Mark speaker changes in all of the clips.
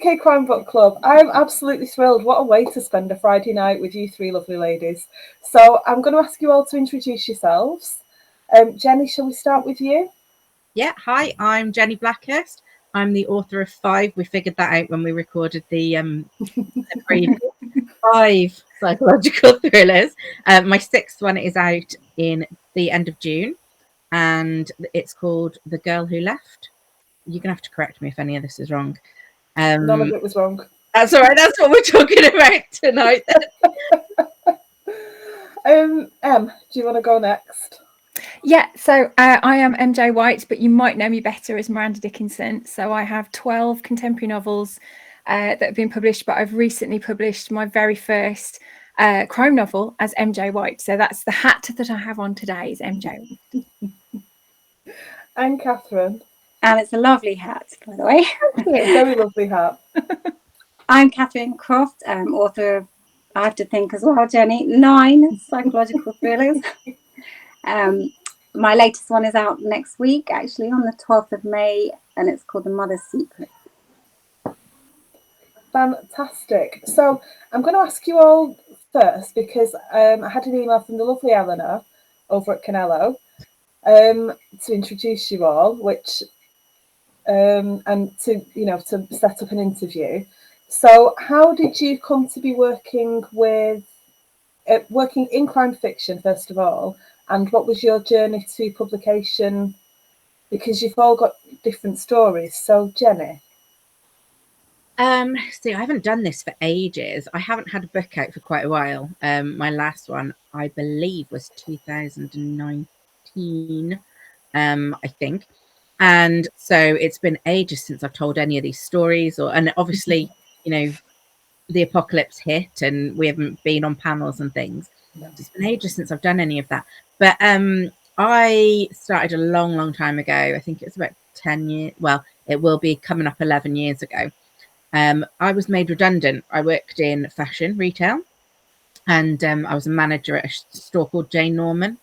Speaker 1: UK Crime Book Club. I'm absolutely thrilled. What a way to spend a Friday night with you three lovely ladies. So I'm going to ask you all to introduce yourselves. Jenny, shall we start with you?
Speaker 2: Yeah, hi, I'm Jenny Blackhurst. I'm the author of 5. We figured that out when we recorded the previous 5 psychological thrillers. My 6th one is out in the end of June, and it's called The Girl Who Left. You're going to have to correct me if any of this is wrong.
Speaker 1: None of it was wrong.
Speaker 2: That's all right. That's what we're talking about tonight.
Speaker 1: Em, do you want to go next?
Speaker 3: Yeah, so I am MJ White, but you might know me better as Miranda Dickinson. So I have 12 contemporary novels that have been published, but I've recently published my very first crime novel as MJ White. So that's the hat that I have on today, is MJ White.
Speaker 1: And Katherine.
Speaker 4: And it's a lovely hat, by the way.
Speaker 1: Very lovely hat.
Speaker 4: I'm Katherine Croft, author of, I have to think as well, Jenny, 9 psychological thrillers. My latest one is out next week, actually, on the 12th of May, and it's called The Mother's Secret.
Speaker 1: Fantastic. So I'm going to ask you all first, because I had an email from the lovely Eleanor over at Canelo to introduce you all, which and to set up an interview. So how did you come to be working in crime fiction, first of all, and what was your journey to publication? Because you've all got different stories. So Jenny.
Speaker 2: See, I haven't done this for ages. I haven't had a book out for quite a while. My last one, I believe, was 2019, I think. And so it's been ages since I've told any of these stories, and obviously, the apocalypse hit and we haven't been on panels and things. It's been ages since I've done any of that. But I started a long time ago. I think it's about 10 years. Well, it will be coming up 11 years ago. I was made redundant. I worked in fashion retail, and I was a manager at a store called Jane Norman.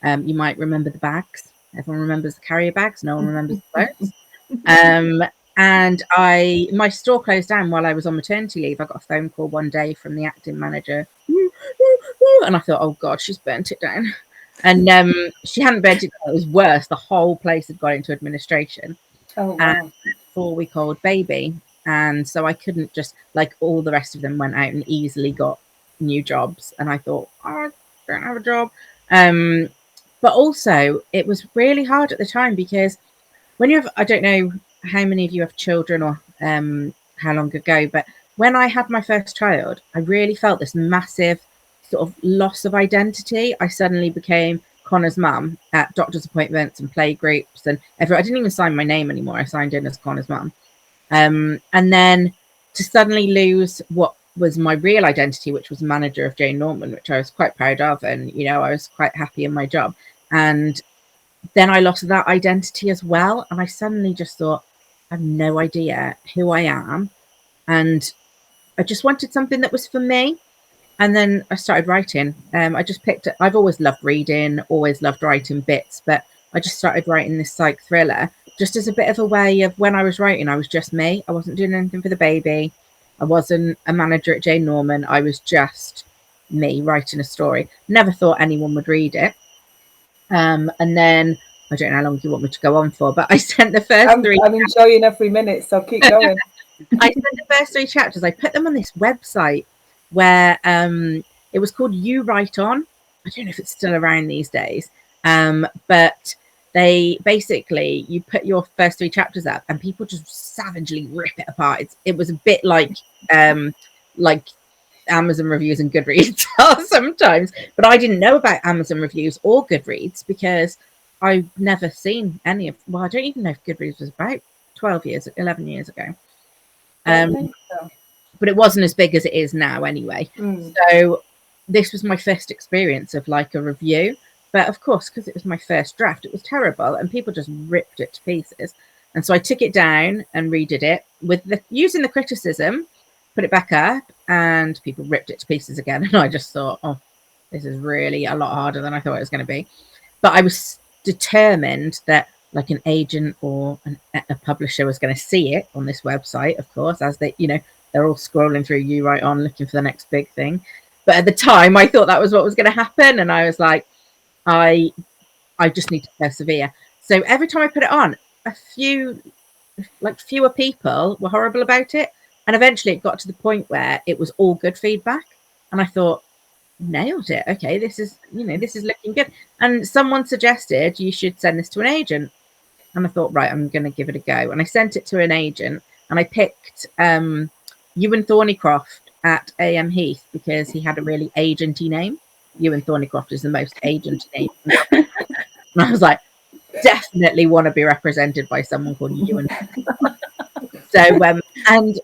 Speaker 2: You might remember the bags. Everyone remembers the carrier bags. No one remembers the clothes. And my store closed down while I was on maternity leave. I got a phone call one day from the acting manager, and I thought, oh God, she's burnt it down. And she hadn't burnt it down. It was worse. The whole place had got into administration.
Speaker 1: Oh, wow.
Speaker 2: And 4-week-old baby. And so I couldn't just, like all the rest of them, went out and easily got new jobs. And I thought, I don't have a job. But also it was really hard at the time, because when you have, I don't know how many of you have children or how long ago, but when I had my first child, I really felt this massive sort of loss of identity. I suddenly became Connor's mum at doctor's appointments and play groups, and I didn't even sign my name anymore. I signed in as Connor's mum. And then to suddenly lose what was my real identity, which was manager of Jane Norman, which I was quite proud of, and I was quite happy in my job. And then I lost that identity as well, and I suddenly just thought, I have no idea who I am, and I just wanted something that was for me. And then I started writing. I just picked it. I've always loved reading, always loved writing bits, but I just started writing this psych thriller just as a bit of a way of, when I was writing, I was just me. I wasn't doing anything for the baby. I wasn't a manager at Jane Norman. I was just me writing a story. Never thought anyone would read it. And then, I don't know how long you want me to go on for, but I sent the first 3.
Speaker 1: I'm enjoying every minute, so keep going.
Speaker 2: I sent the first 3 chapters. I put them on this website where it was called You Write On. I don't know if it's still around these days, but they basically, you put your first 3 chapters up and people just savagely rip it apart. It was a bit like Amazon reviews and Goodreads are sometimes, but I didn't know about Amazon reviews or Goodreads because I've never seen any of. Well, I don't even know if Goodreads was about 11 years ago.
Speaker 1: I think so.
Speaker 2: But it wasn't as big as it is now anyway. So this was my first experience of like a review. But of course, because it was my first draft, it was terrible and people just ripped it to pieces. And so I took it down and redid it using the criticism, put it back up, and people ripped it to pieces again. And I just thought, oh, this is really a lot harder than I thought it was going to be. But I was determined that like an agent or a publisher was going to see it on this website, of course, as they, you know, they're all scrolling through You Write On looking for the next big thing. But at the time, I thought that was what was going to happen, and I was like, I just need to persevere. So every time I put it on, fewer people were horrible about it, and eventually it got to the point where it was all good feedback, and I thought, nailed it. Okay, this is looking good. And someone suggested you should send this to an agent, and I thought, right, I'm going to give it a go. And I sent it to an agent, and I picked Ewan Thornycroft at AM Heath because he had a really agenty name. Ewan Thornycroft is the most agenty name. And I was like, definitely want to be represented by someone called Ewan. So, and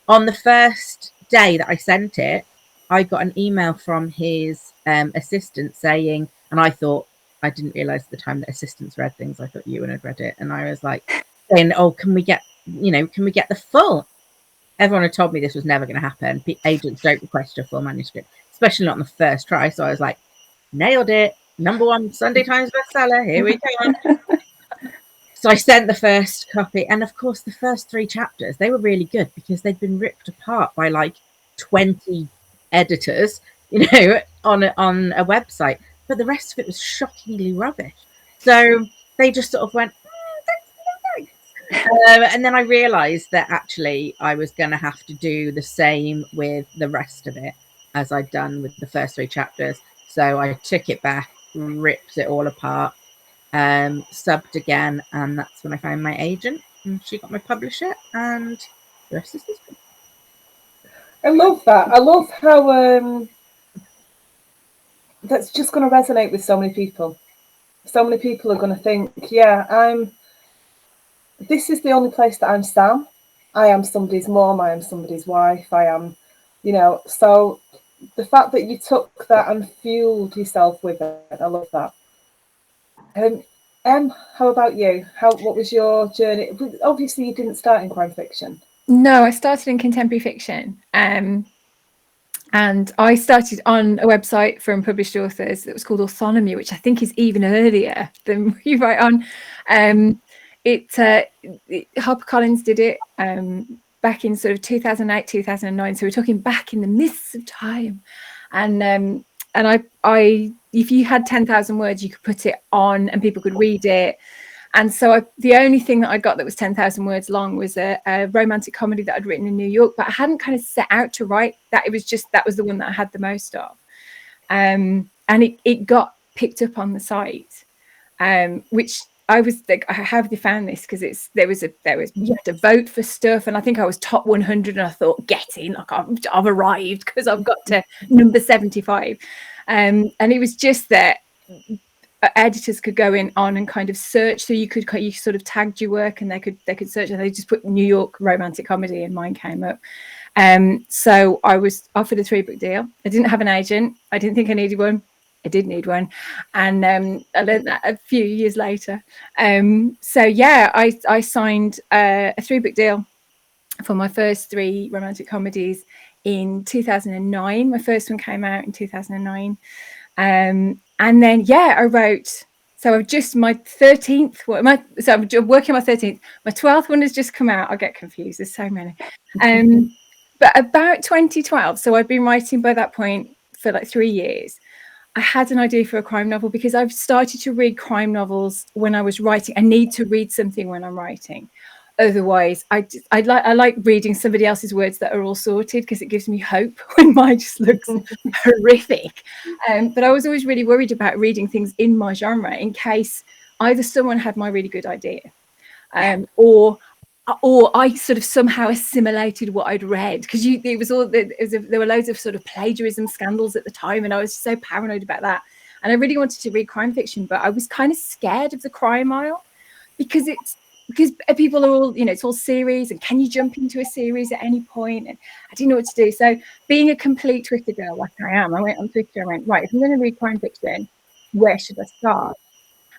Speaker 2: on the first day that I sent it, I got an email from his assistant saying, and I thought, I didn't realize at the time that assistants read things. I thought Ewan had read it, and I was like, saying, "Oh, can we get the full?" Everyone had told me this was never going to happen. Agents don't request a full manuscript, especially not on the first try. So I was like, nailed it. #1 Sunday Times bestseller. Here we go. So I sent the first copy, and of course, the first 3 chapters, they were really good because they'd been ripped apart by like 20 editors, you know, on a website. But the rest of it was shockingly rubbish. So they just sort of went, and then I realised that actually I was going to have to do the same with the rest of it as I'd done with the first 3 chapters. So I took it back, ripped it all apart, subbed again, and that's when I found my agent, and she got my publisher, and the rest is history.
Speaker 1: I love that. I love how that's just going to resonate with so many people. So many people are going to think, yeah, this is the only place that I'm Sam. I am somebody's mom, I am somebody's wife, I am, you know, so the fact that you took that and fueled yourself with it, I love that. How about you? What was your journey? Obviously, you didn't start in crime fiction.
Speaker 3: No, I started in contemporary fiction. And I started on a website from published authors that was called Autonomy, which I think is even earlier than You Write On. HarperCollins did it back in sort of 2008, 2009. So we're talking back in the mists of time. And I if you had 10,000 words, you could put it on and people could read it. And so the only thing that I got that was 10,000 words long was a romantic comedy that I'd written in New York, but I hadn't kind of set out to write that. It was just, that was the one that I had the most of. And it got picked up on the site, which I was like, how have they found this? Because you had to vote for stuff. And I think I was top 100 and I thought, get in, like I've arrived because I've got to number 75. And it was just that editors could go in on and kind of search, so you sort of tagged your work and they could search, and they just put New York romantic comedy and mine came up. So I was offered a 3-book deal. I didn't have an agent. I didn't think I needed one. I did need one, and I learned that a few years later. So yeah, I signed a 3-book deal for my first 3 romantic comedies in 2009. My first one came out in 2009. And then, I wrote, so I've just, my 13th, so I'm working on my 13th, my 12th one has just come out. I get confused, there's so many. But about 2012, so I've been writing by that point for like 3 years. I had an idea for a crime novel because I've started to read crime novels when I was writing. I need to read something when I'm writing. Otherwise, I like reading somebody else's words that are all sorted because it gives me hope when mine just looks horrific. But I was always really worried about reading things in my genre in case either someone had my really good idea, or I sort of somehow assimilated what I'd read, because there were loads of sort of plagiarism scandals at the time, and I was so paranoid about that. And I really wanted to read crime fiction, but I was kind of scared of the crime aisle because people are all, it's all series, and can you jump into a series at any point? And I didn't know what to do. So being a complete Twitter girl like I am, I went on Twitter and went, right, if I'm going to read crime fiction, where should I start?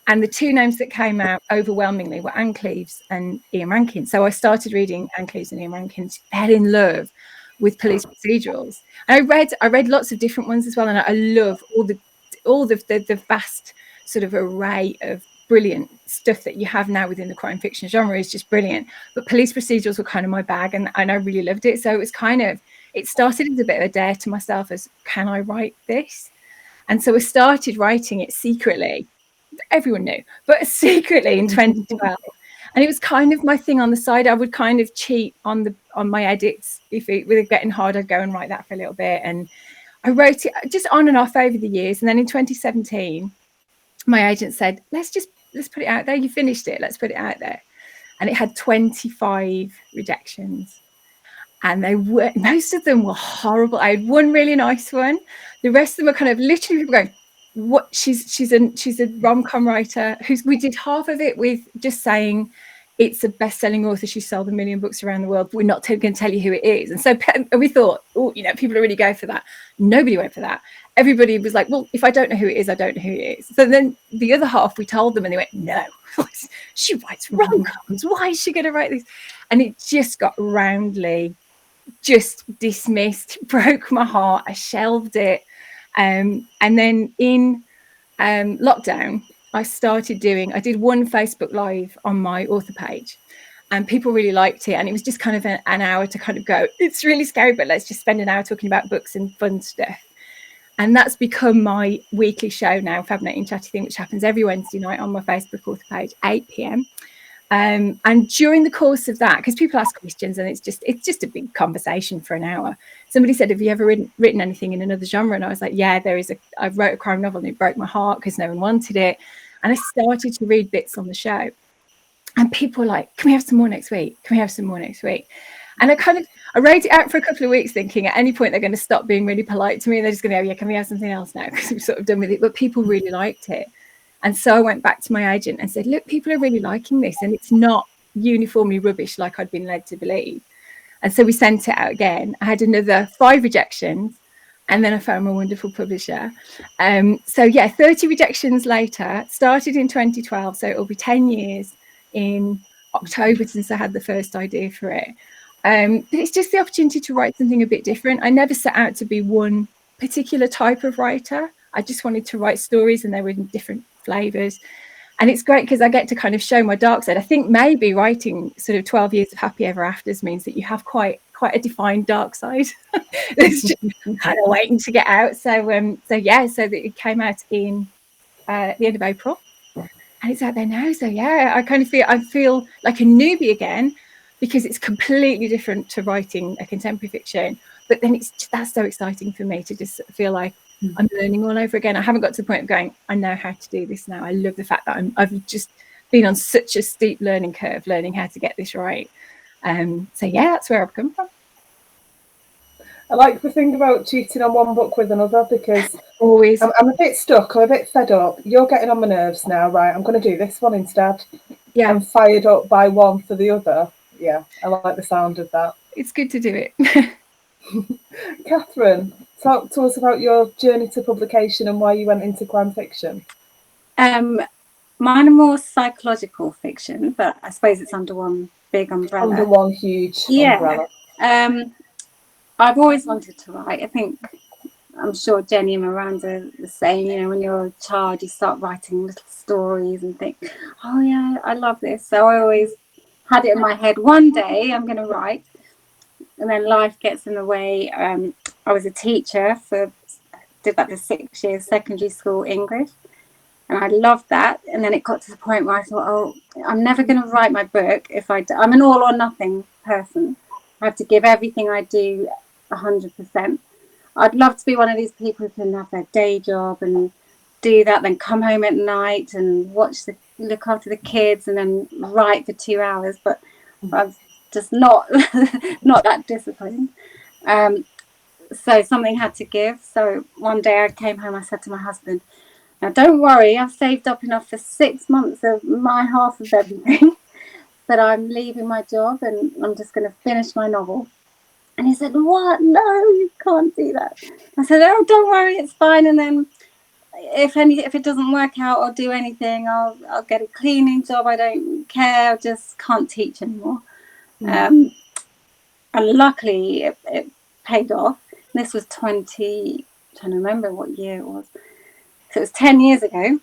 Speaker 3: And the 2 names that came out overwhelmingly were Anne Cleeves and Ian Rankin. So I started reading Anne Cleeves and Ian Rankin, fell in love with police procedurals. And I read lots of different ones as well, and I love all the vast sort of array of brilliant stuff that you have now within the crime fiction genre is just brilliant. But police procedurals were kind of my bag, and I really loved it. So it was kind of, it started as a bit of a dare to myself as, can I write this? And so I started writing it secretly. Everyone knew, but secretly in 2012. And it was kind of my thing on the side. I would kind of cheat on my edits. If it was getting hard, I'd go and write that for a little bit. And I wrote it just on and off over the years. And then in 2017, my agent said, let's put it out there. You finished it. Let's put it out there. And it had 25 rejections. And most of them were horrible. I had one really nice one. The rest of them were kind of literally people going, what, she's a rom-com writer we did half of it with just saying it's a best-selling author, she's sold 1 million books around the world, we're not going to tell you who it is. And so we thought, oh, people are really going for that. Nobody went for that. Everybody was like, well, if I don't know who it is, I don't know who it is. So then the other half we told them, and they went, no, she writes rom-coms, why is she going to write this? And it just got roundly just dismissed, broke my heart. I shelved it. And then in lockdown, I did one Facebook Live on my author page, and people really liked it. And it was just kind of an hour to kind of go, it's really scary, but let's just spend an hour talking about books and fun stuff. And that's become my weekly show now, Fascinating Chatty Thing, which happens every Wednesday night on my Facebook author page, 8 p.m. And during the course of that, because people ask questions and it's just a big conversation for an hour. Somebody said, have you ever written anything in another genre? And I was like, yeah, I wrote a crime novel and it broke my heart because no one wanted it. And I started to read bits on the show, and people were like, can we have some more next week? Can we have some more next week? And I wrote it out for a couple of weeks thinking at any point they're going to stop being really polite to me. They're just going to go, yeah, can we have something else now? Because I'm sort of done with it. But people really liked it. And so I went back to my agent and said, look, people are really liking this, and it's not uniformly rubbish like I'd been led to believe. And so we sent it out again. I had another 5 rejections, and then I found my wonderful publisher. So yeah, 30 rejections later, started in 2012. So it'll be 10 years in October since I had the first idea for it. But it's just the opportunity to write something a bit different. I never set out to be one particular type of writer. I just wanted to write stories, and they were in different flavors. And it's great because I get to kind of show my dark side. I think maybe writing sort of 12 years of Happy Ever Afters means that you have quite a defined dark side. It's just kind of waiting to get out. So that it came out in the end of April, and it's out there now. So yeah, I feel like a newbie again, because it's completely different to writing a contemporary fiction. But then that's so exciting for me to just feel like I'm learning all over again. I haven't got to the point of going, I know how to do this now. I love the fact that I've just been on such a steep learning curve, learning how to get this right. So yeah, that's where I've come from.
Speaker 1: I like the thing about cheating on one book with another, because
Speaker 3: always
Speaker 1: I'm a bit stuck. I'm a bit fed up. You're getting on my nerves now, right? I'm going to do this one instead.
Speaker 3: Yeah,
Speaker 1: I'm fired up by one for the other. Yeah, I like the sound of that.
Speaker 3: It's good to do it.
Speaker 1: Katherine, talk to us about your journey to publication and why you went into crime fiction.
Speaker 4: Mine are more psychological fiction, but I suppose it's under one big umbrella.
Speaker 1: Under one huge umbrella.
Speaker 4: I've always wanted to write. I'm sure Jenny and Miranda are the same. When you're a child, you start writing little stories and think, oh yeah, I love this. So I always had it in my head, one day I'm going to write. And then life gets in the way. I was a teacher did that for 6 years, secondary school English. And I loved that. And then it got to the point where I thought, oh, I'm never going to write my book I'm an all or nothing person. I have to give everything I do 100%. I'd love to be one of these people who can have their day job and do that, then come home at night and look after the kids and then write for 2 hours. But I'm just not that disciplined. So something had to give. So one day I came home, I said to my husband, now don't worry, I've saved up enough for 6 months of my half of everything, that I'm leaving my job and I'm just going to finish my novel. And he said, what? No, you can't do that. I said, oh, don't worry, it's fine. And then if it doesn't work out or do anything, I'll get a cleaning job. I don't care. I just can't teach anymore. And luckily it paid off. This was trying to remember what year it was. So it was 10 years ago.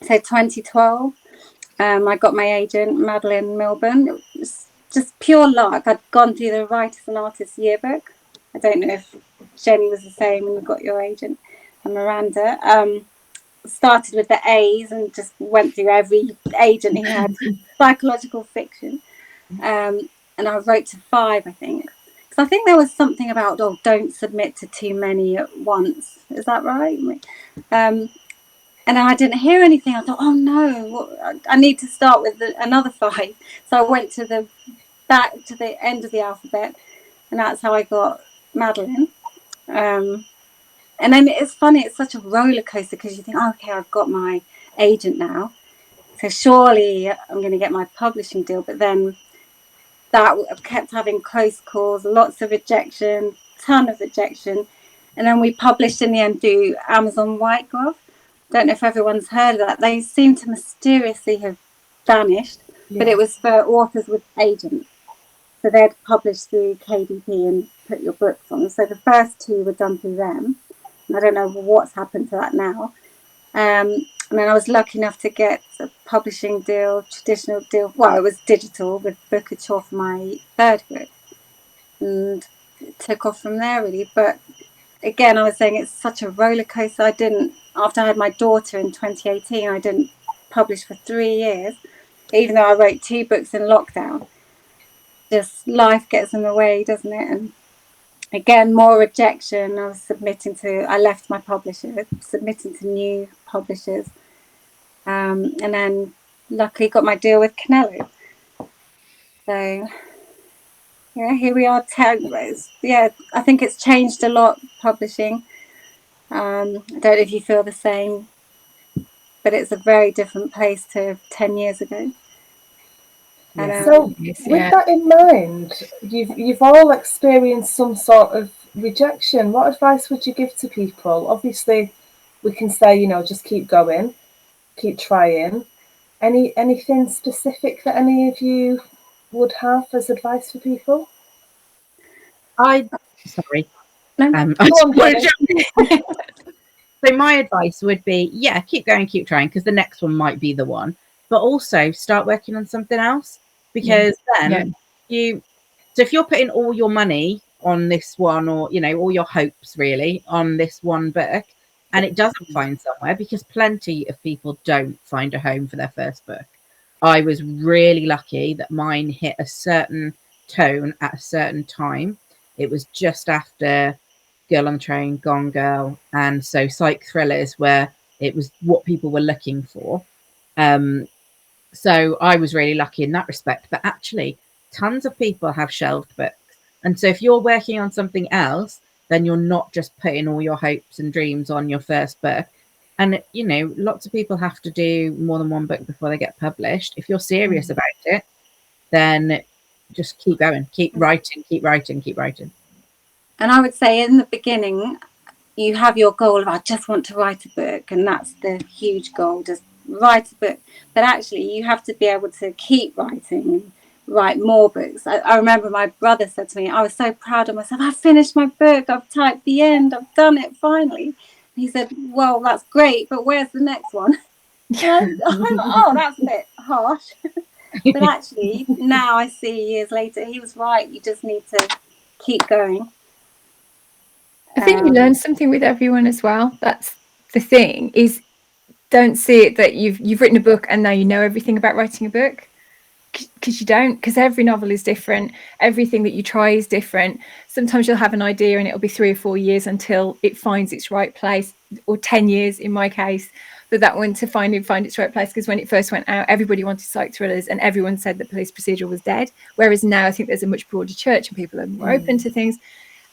Speaker 4: So 2012, I got my agent, Madeline Milburn. It was just pure luck. I'd gone through the Writers and Artists yearbook. I don't know if Jenny was the same when you got your agent, and Miranda. Started with the A's and just went through every agent who had psychological fiction. And I wrote to 5, I think. Because I think there was something about, don't submit to too many at once. Is that right? And I didn't hear anything. I thought, oh no, I need to start with another 5. So I went back to the end of the alphabet, and that's how I got Madeline. And then it's funny, it's such a roller coaster, because you think, okay, I've got my agent now, so surely I'm going to get my publishing deal. But then I kept having close calls, lots of rejection, ton of rejection. And then we published in the end through Amazon Whitegrove. Don't know if everyone's heard of that. They seem to mysteriously have vanished, but it was for authors with agents. So they'd publish through KDP and put your books on. So the first 2 were done through them. And I don't know what's happened to that now. And then I was lucky enough to get a publishing deal, traditional deal. Well, it was digital with Booker for my 3rd book. And it took off from there, really. But again, I was saying it's such a roller coaster. After I had my daughter in 2018, I didn't publish for 3 years, even though I wrote 2 books in lockdown. Just life gets in the way, doesn't it? And again, more rejection. I left my publisher, submitting to new publishers. And then luckily got my deal with Canelo. So yeah, here we are. Yeah, I think it's changed a lot, publishing. I don't know if you feel the same, but it's a very different place to 10 years ago. And,
Speaker 1: so with that in mind, you've all experienced some sort of rejection. What advice would you give to people? Obviously, we can say, just keep going, keep trying. Anything specific that any of you would have as advice for people?
Speaker 2: Sorry.
Speaker 4: No,
Speaker 2: So my advice would be, keep going, keep trying, because the next one might be the one. But also start working on something else, because then so if you're putting all your money on this one, or all your hopes really on this one book, and it doesn't find somewhere, because plenty of people don't find a home for their first book. I was really lucky that mine hit a certain tone at a certain time. It was just after Girl on the Train, Gone Girl, and so psych thrillers, where it was what people were looking for. So I was really lucky in that respect. But actually, tons of people have shelved books. And so if you're working on something else, then you're not just putting all your hopes and dreams on your first book. And, lots of people have to do more than one book before they get published. If you're serious about it, then just keep going, keep writing, keep writing, keep writing.
Speaker 4: And I would say in the beginning, you have your goal of, I just want to write a book. And that's the huge goal, just write a book. But actually, you have to be able to keep writing, write more books. I remember my brother said to me, I was so proud of myself. I finished my book. I've typed the end. I've done it finally. He said, well, that's great, but where's the next one? Oh, that's a bit harsh. But actually, now I see years later, he was right. You just need to keep going.
Speaker 3: I think you learn something with everyone as well. That's the thing, is don't see it that you've written a book and now you know everything about writing a book, because you don't, because every novel is different. Everything that you try is different. Sometimes you'll have an idea and it'll be 3 or 4 years until it finds its right place, or 10 years in my case, for that one to find its right place. Because when it first went out, everybody wanted psych thrillers and everyone said that police procedural was dead, whereas now I think there's a much broader church and people are more open to things.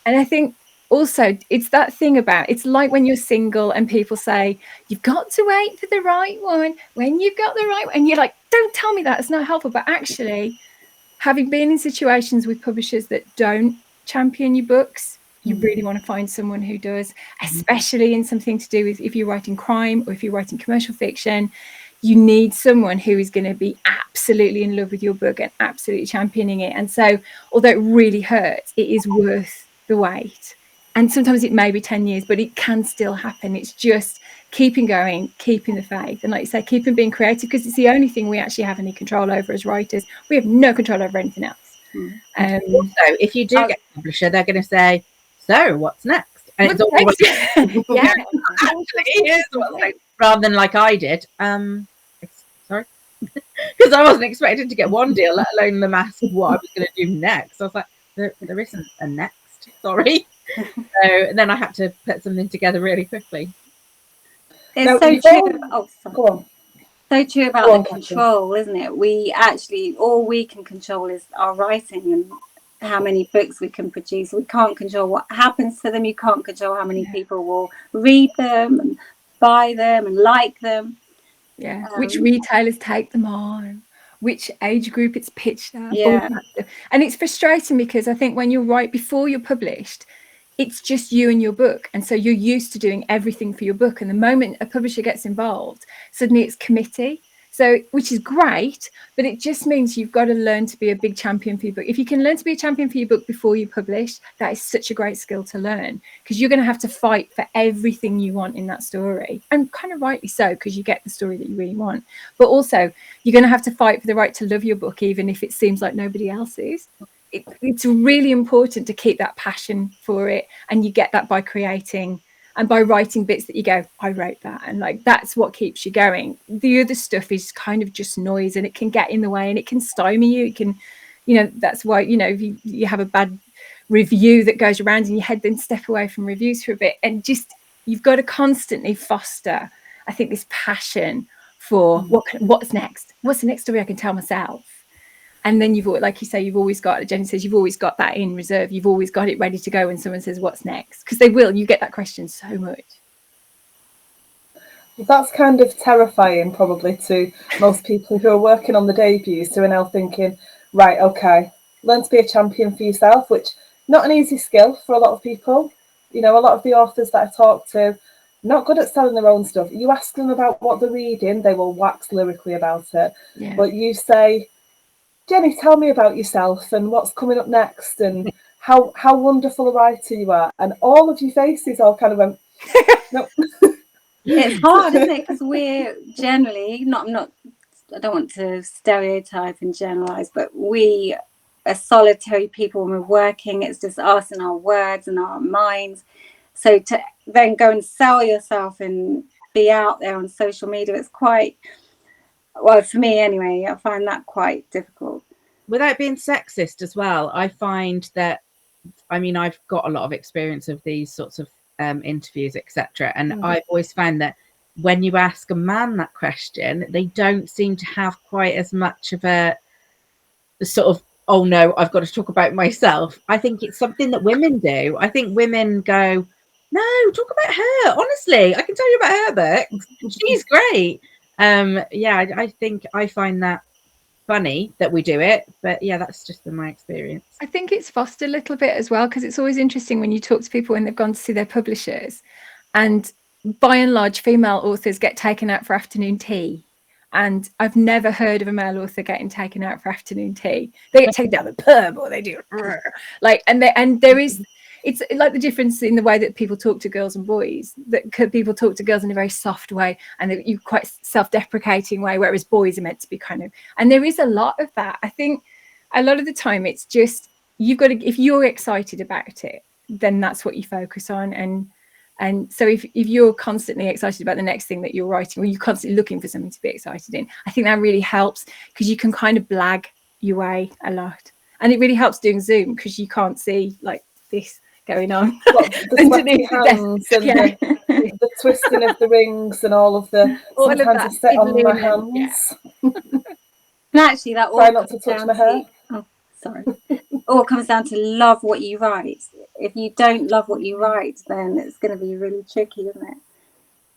Speaker 3: And I think also it's that thing about, it's like when you're single and people say you've got to wait for the right one when you've got the right one, and you're like, don't tell me that, it's not helpful. But actually, having been in situations with publishers that don't champion your books, you really want to find someone who does, especially in something to do with, if you're writing crime or if you're writing commercial fiction, you need someone who is going to be absolutely in love with your book and absolutely championing it. And so although it really hurts, it is worth the wait. And sometimes it may be 10 years, but it can still happen. It's just keeping going, keeping the faith. And like you say, keeping being creative, because it's the only thing we actually have any control over as writers. We have no control over anything else.
Speaker 2: Also, if you do get a publisher, they're going to say, so what's next? And it's always
Speaker 3: yeah.
Speaker 2: rather than like I did. Sorry. Because I wasn't expecting to get one deal, let alone the mask of what I was going to do next. I was like, there isn't a next. Sorry. So then I had to put something together really quickly.
Speaker 4: It's so true. Oh, sorry.
Speaker 1: Go on.
Speaker 4: So true about the control, isn't it? We actually, all we can control is our writing and how many books we can produce. We can't control what happens to them. You can't control how many people will read them and buy them and like them.
Speaker 3: Yeah. Which retailers take them on, which age group it's pitched at.
Speaker 4: Yeah.
Speaker 3: And it's frustrating because I think when you write before you're published, it's just you and your book. And so you're used to doing everything for your book. And the moment a publisher gets involved, suddenly it's committee. So, which is great, but it just means you've got to learn to be a big champion for your book. If you can learn to be a champion for your book before you publish, that is such a great skill to learn, because you're going to have to fight for everything you want in that story. And kind of rightly so, because you get the story that you really want. But also, you're going to have to fight for the right to love your book, even if it seems like nobody else is. It's really important to keep that passion for it. And you get that by creating and by writing bits that you go, I wrote that. And like, that's what keeps you going. The other stuff is kind of just noise, and it can get in the way and it can stymie you. It can, you know, that's why, you know, if you have a bad review that goes around in your head, then step away from reviews for a bit. And just, you've got to constantly foster, I think, this passion for what's next? What's the next story I can tell myself? And then you've, like you say, you've always got, Jenny says, you've always got that in reserve. You've always got it ready to go when someone says, what's next? Because they will, you get that question so much.
Speaker 1: That's kind of terrifying, probably, to most people who are working on the debuts, who are now thinking, right, okay, learn to be a champion for yourself, which not an easy skill for a lot of people. You know, a lot of the authors that I talk to, not good at selling their own stuff. You ask them about what they're reading, they will wax lyrically about it.
Speaker 3: Yeah.
Speaker 1: But you say, Jenny, tell me about yourself and what's coming up next and how wonderful a writer you are. And all of your faces all kind of went, no.
Speaker 4: It's hard, isn't it? Because we're generally, I don't want to stereotype and generalize, but we are solitary people when we're working. It's just us and our words and our minds. So to then go and sell yourself and be out there on social media, it's quite, well, for me anyway, I find that quite difficult.
Speaker 2: Without being sexist as well, I find that, I mean, I've got a lot of experience of these sorts of interviews, etc. And I've always found that when you ask a man that question, they don't seem to have quite as much of a sort of, oh no, I've got to talk about myself. I think it's something that women do. I think women go, no, talk about her. Honestly, I can tell you about her books. She's great. I think I find that funny that we do it, but yeah, that's just been my experience.
Speaker 3: I think it's fostered a little bit as well, because it's always interesting when you talk to people when they've gone to see their publishers, and by and large female authors get taken out for afternoon tea, and I've never heard of a male author getting taken out for afternoon tea. They get taken down the pub, or they do like, and there is, it's like the difference in the way that people talk to girls and boys, that people talk to girls in a very soft way and you quite self-deprecating way, whereas boys are meant to be kind of, and there is a lot of that. I think a lot of the time it's just, you've got to, if you're excited about it, then that's what you focus on. And so if you're constantly excited about the next thing that you're writing, or you're constantly looking for something to be excited in, I think that really helps, because you can kind of blag your way a lot. And it really helps doing Zoom, because you can't see like this going on.
Speaker 1: The sweaty hands and the twisting of the rings and all of the, sometimes I sit on my hands.
Speaker 4: And actually that all
Speaker 1: try not to touch my hair.
Speaker 4: All comes down to love what you write. If you don't love what you write, then it's going to be really tricky, isn't it?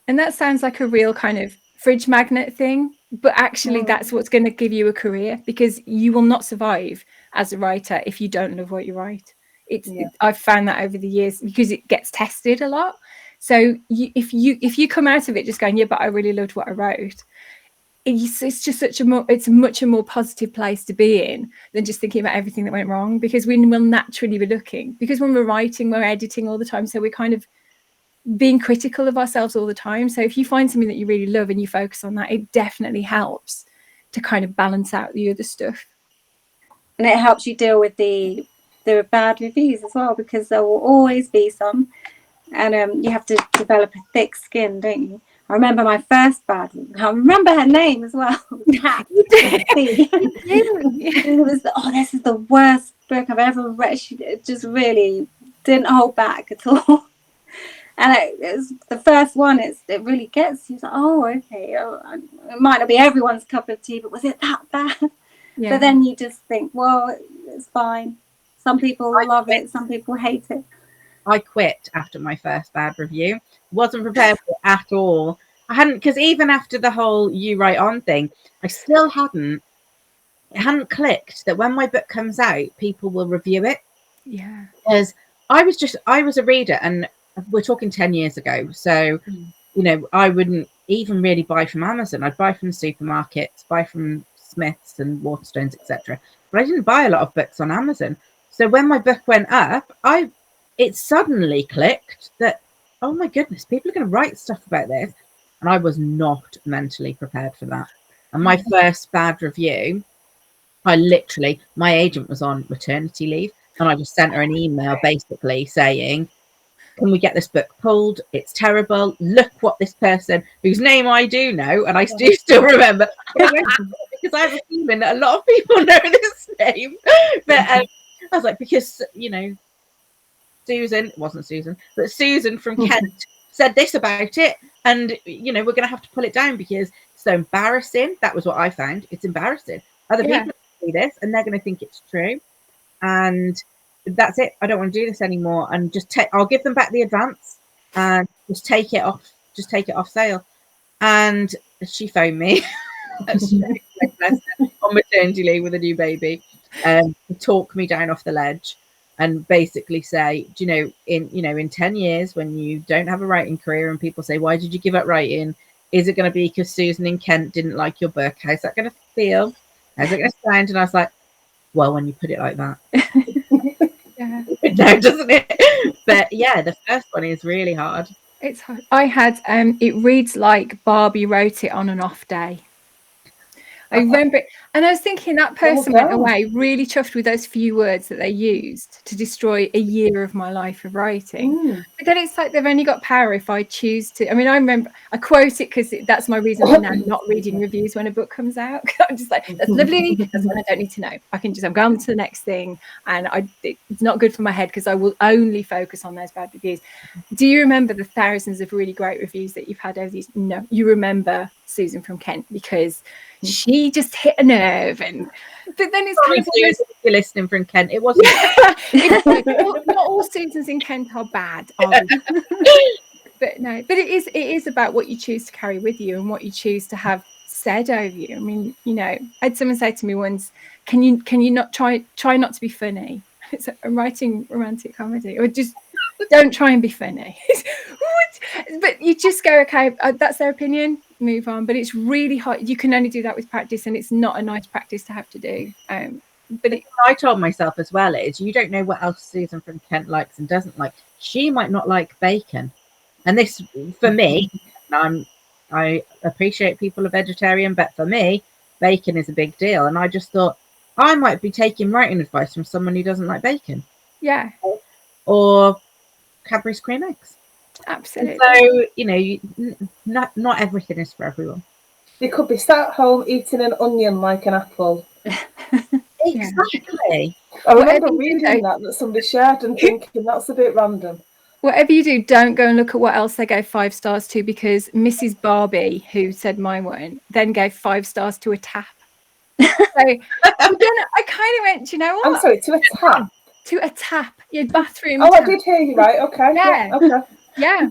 Speaker 3: And that sounds like a real kind of fridge magnet thing, but actually that's what's going to give you a career, because you will not survive as a writer if you don't love what you write. I've found that over the years, because it gets tested a lot. So if you come out of it just going, yeah, but I really loved what I wrote, it's just it's much a more positive place to be in than just thinking about everything that went wrong, because we will naturally be looking, because when we're writing, we're editing all the time, so we're kind of being critical of ourselves all the time. So if you find something that you really love and you focus on that, it definitely helps to kind of balance out the other stuff.
Speaker 4: And it helps you deal with the bad reviews as well, because there will always be some, and you have to develop a thick skin, don't you? I remember my first bad review. I remember her name as well. Kat. It was, this is the worst book I've ever read. She just really didn't hold back at all. And it was the first one. It really gets you. It's like, okay. It might not be everyone's cup of tea, but was it that bad? Yeah. But then you just think, well, it's fine. Some people love it. Some people hate it.
Speaker 2: I quit after my first bad review. Wasn't prepared for it at all. I hadn't, because even after the whole You Write On thing, I still hadn't clicked that when my book comes out, people will review it.
Speaker 3: Yeah.
Speaker 2: Because I was a reader, and we're talking 10 years ago. So, I wouldn't even really buy from Amazon. I'd buy from supermarkets, buy from Smiths and Waterstones, etc. But I didn't buy a lot of books on Amazon. So when my book went up, it suddenly clicked that, oh my goodness, people are going to write stuff about this. And I was not mentally prepared for that. And my first bad review, my agent was on maternity leave, and I just sent her an email basically saying, can we get this book pulled? It's terrible. Look what this person, whose name I do know, and I do still remember, because I have a feeling that a lot of people know this name. But I was like, because, Susan from Kent said this about it, and we're going to have to pull it down because it's so embarrassing. That was what I found. It's embarrassing. Other people see this and they're going to think it's true, and that's it. I don't want to do this anymore, and I'll give them back the advance and just take it off sale. And she phoned me on maternity leave with a new baby, to talk me down off the ledge and basically say, in 10 years, when you don't have a writing career and people say, why did you give up writing? Is it going to be because Susan in Kent didn't like your book? How's that going to feel? How's it going to sound? And I was like, well, when you put it like that, no, doesn't it? But yeah, the first one is really hard.
Speaker 3: It's hard. I had it reads like Barbie wrote it on an off day. I remember it, and I was thinking that person went away really chuffed with those few words that they used to destroy a year of my life of writing. But then it's like they've only got power if I choose to. I mean, I remember I quote it because that's my reason for now not reading reviews when a book comes out. I'm just like, that's lovely. That's one I don't need to know. I'm going to the next thing, and it's not good for my head because I will only focus on those bad reviews. Do you remember the thousands of really great reviews that you've had over these? No, you remember Susan from Kent because she just hit a nerve, but then it's kind of
Speaker 2: if you're listening from Kent, it wasn't.
Speaker 3: Not all Susans in Kent are bad, are but it is about what you choose to carry with you and what you choose to have said over you. I mean, I had someone say to me once, can you not try not to be funny? I'm writing romantic comedy, or just don't try and be funny. But you just go, okay, that's their opinion, move on. But it's really hard. You can only do that with practice, and it's not a nice practice to have to do.
Speaker 2: But I told myself as well is you don't know what else Susan from Kent likes and doesn't like. She might not like bacon, and this for me, I appreciate people are vegetarian, but for me, bacon is a big deal. And I just thought I might be taking writing advice from someone who doesn't like bacon.
Speaker 3: Yeah.
Speaker 2: Or Cadbury's cream eggs.
Speaker 3: Absolutely.
Speaker 2: And so, not everything is for everyone.
Speaker 1: You could be sat at home eating an onion like an apple.
Speaker 2: Exactly.
Speaker 1: I remember reading that somebody shared and thinking that's a bit random.
Speaker 3: Whatever you do, don't go and look at what else they gave 5 stars to, because Mrs. Barbie, who said mine weren't, then gave 5 stars to a tap. So then I kind of went, you know what?
Speaker 1: I'm sorry, to a tap?
Speaker 3: To a tap, your bathroom.
Speaker 1: Oh, tap. I did hear you right. Okay.
Speaker 3: Yeah.
Speaker 1: Okay.
Speaker 3: Yeah.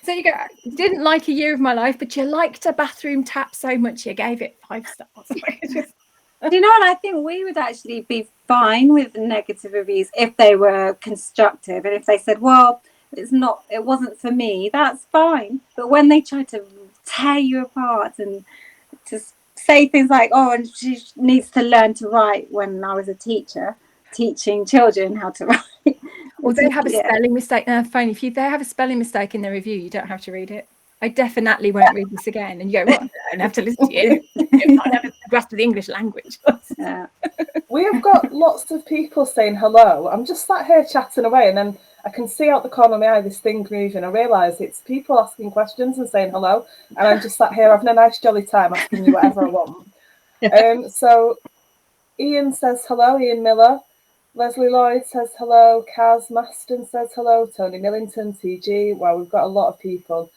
Speaker 3: So you go, didn't like a year of my life, but you liked a bathroom tap so much you gave it 5 stars.
Speaker 4: Do you know what? I think we would actually be fine with negative reviews if they were constructive, and if they said, well, it wasn't for me, that's fine. But when they try to tear you apart and to say things like, oh, and she needs to learn to write, when I was a teacher teaching children how to write.
Speaker 3: Or they have a spelling mistake in their phone. If they have a spelling mistake in their review, you don't have to read it. I definitely won't read this again. And you go, what? I don't have to listen to you. You're not having the grasp of the English language.
Speaker 4: Yeah.
Speaker 1: We have got lots of people saying hello. I'm just sat here chatting away, and then I can see out the corner of my eye this thing moving. I realise it's people asking questions and saying hello, and I'm just sat here having a nice jolly time asking you whatever I want. So Ian says hello, Ian Miller. Leslie Lloyd says hello. Kaz Maston says hello. Tony Millington, TG. Wow, we've got a lot of people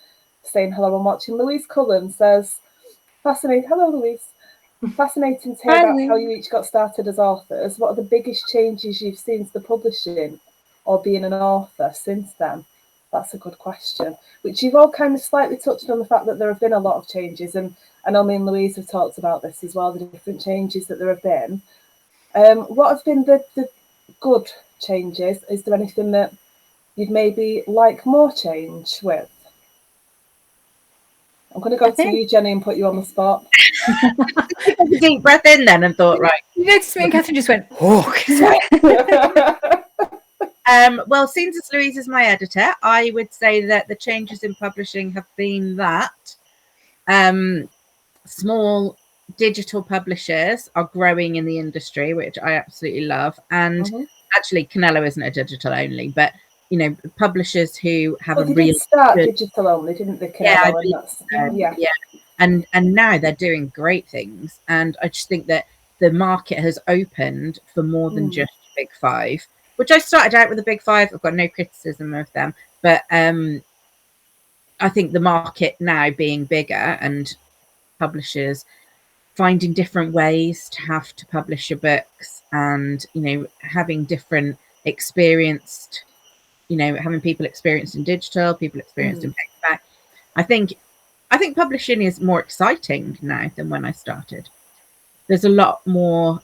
Speaker 1: saying hello and watching. Louise Cullen says, fascinating. Hello, Louise. Fascinating to hear about how you each got started as authors. What are the biggest changes you've seen to the publishing or being an author since then? That's a good question, which you've all kind of slightly touched on, the fact that there have been a lot of changes. And I know me and Louise have talked about this as well, the different changes that there have been. What have been the good changes? Is there anything that you'd maybe like more change with? I'm going to go to you, Jenny, and put you on the spot.
Speaker 2: Took a deep breath in then and thought, right.
Speaker 3: You noticed me and Katherine just went, oh.
Speaker 2: Well, since as Louise is my editor, I would say that the changes in publishing have been that small digital publishers are growing in the industry, which I absolutely love. And actually, Canelo isn't a digital only, but you know, publishers who have a real
Speaker 1: start digital only, didn't they? Canelo,
Speaker 2: yeah. And now they're doing great things, and I just think that the market has opened for more than just Big Five, which I started out with the Big Five. I've got no criticism of them, but I think the market now being bigger and publishers finding different ways to have to publish your books, and you know, having different experienced, you know, having people experienced in digital, people experienced in paperback. I think publishing is more exciting now than when I started. There's a lot more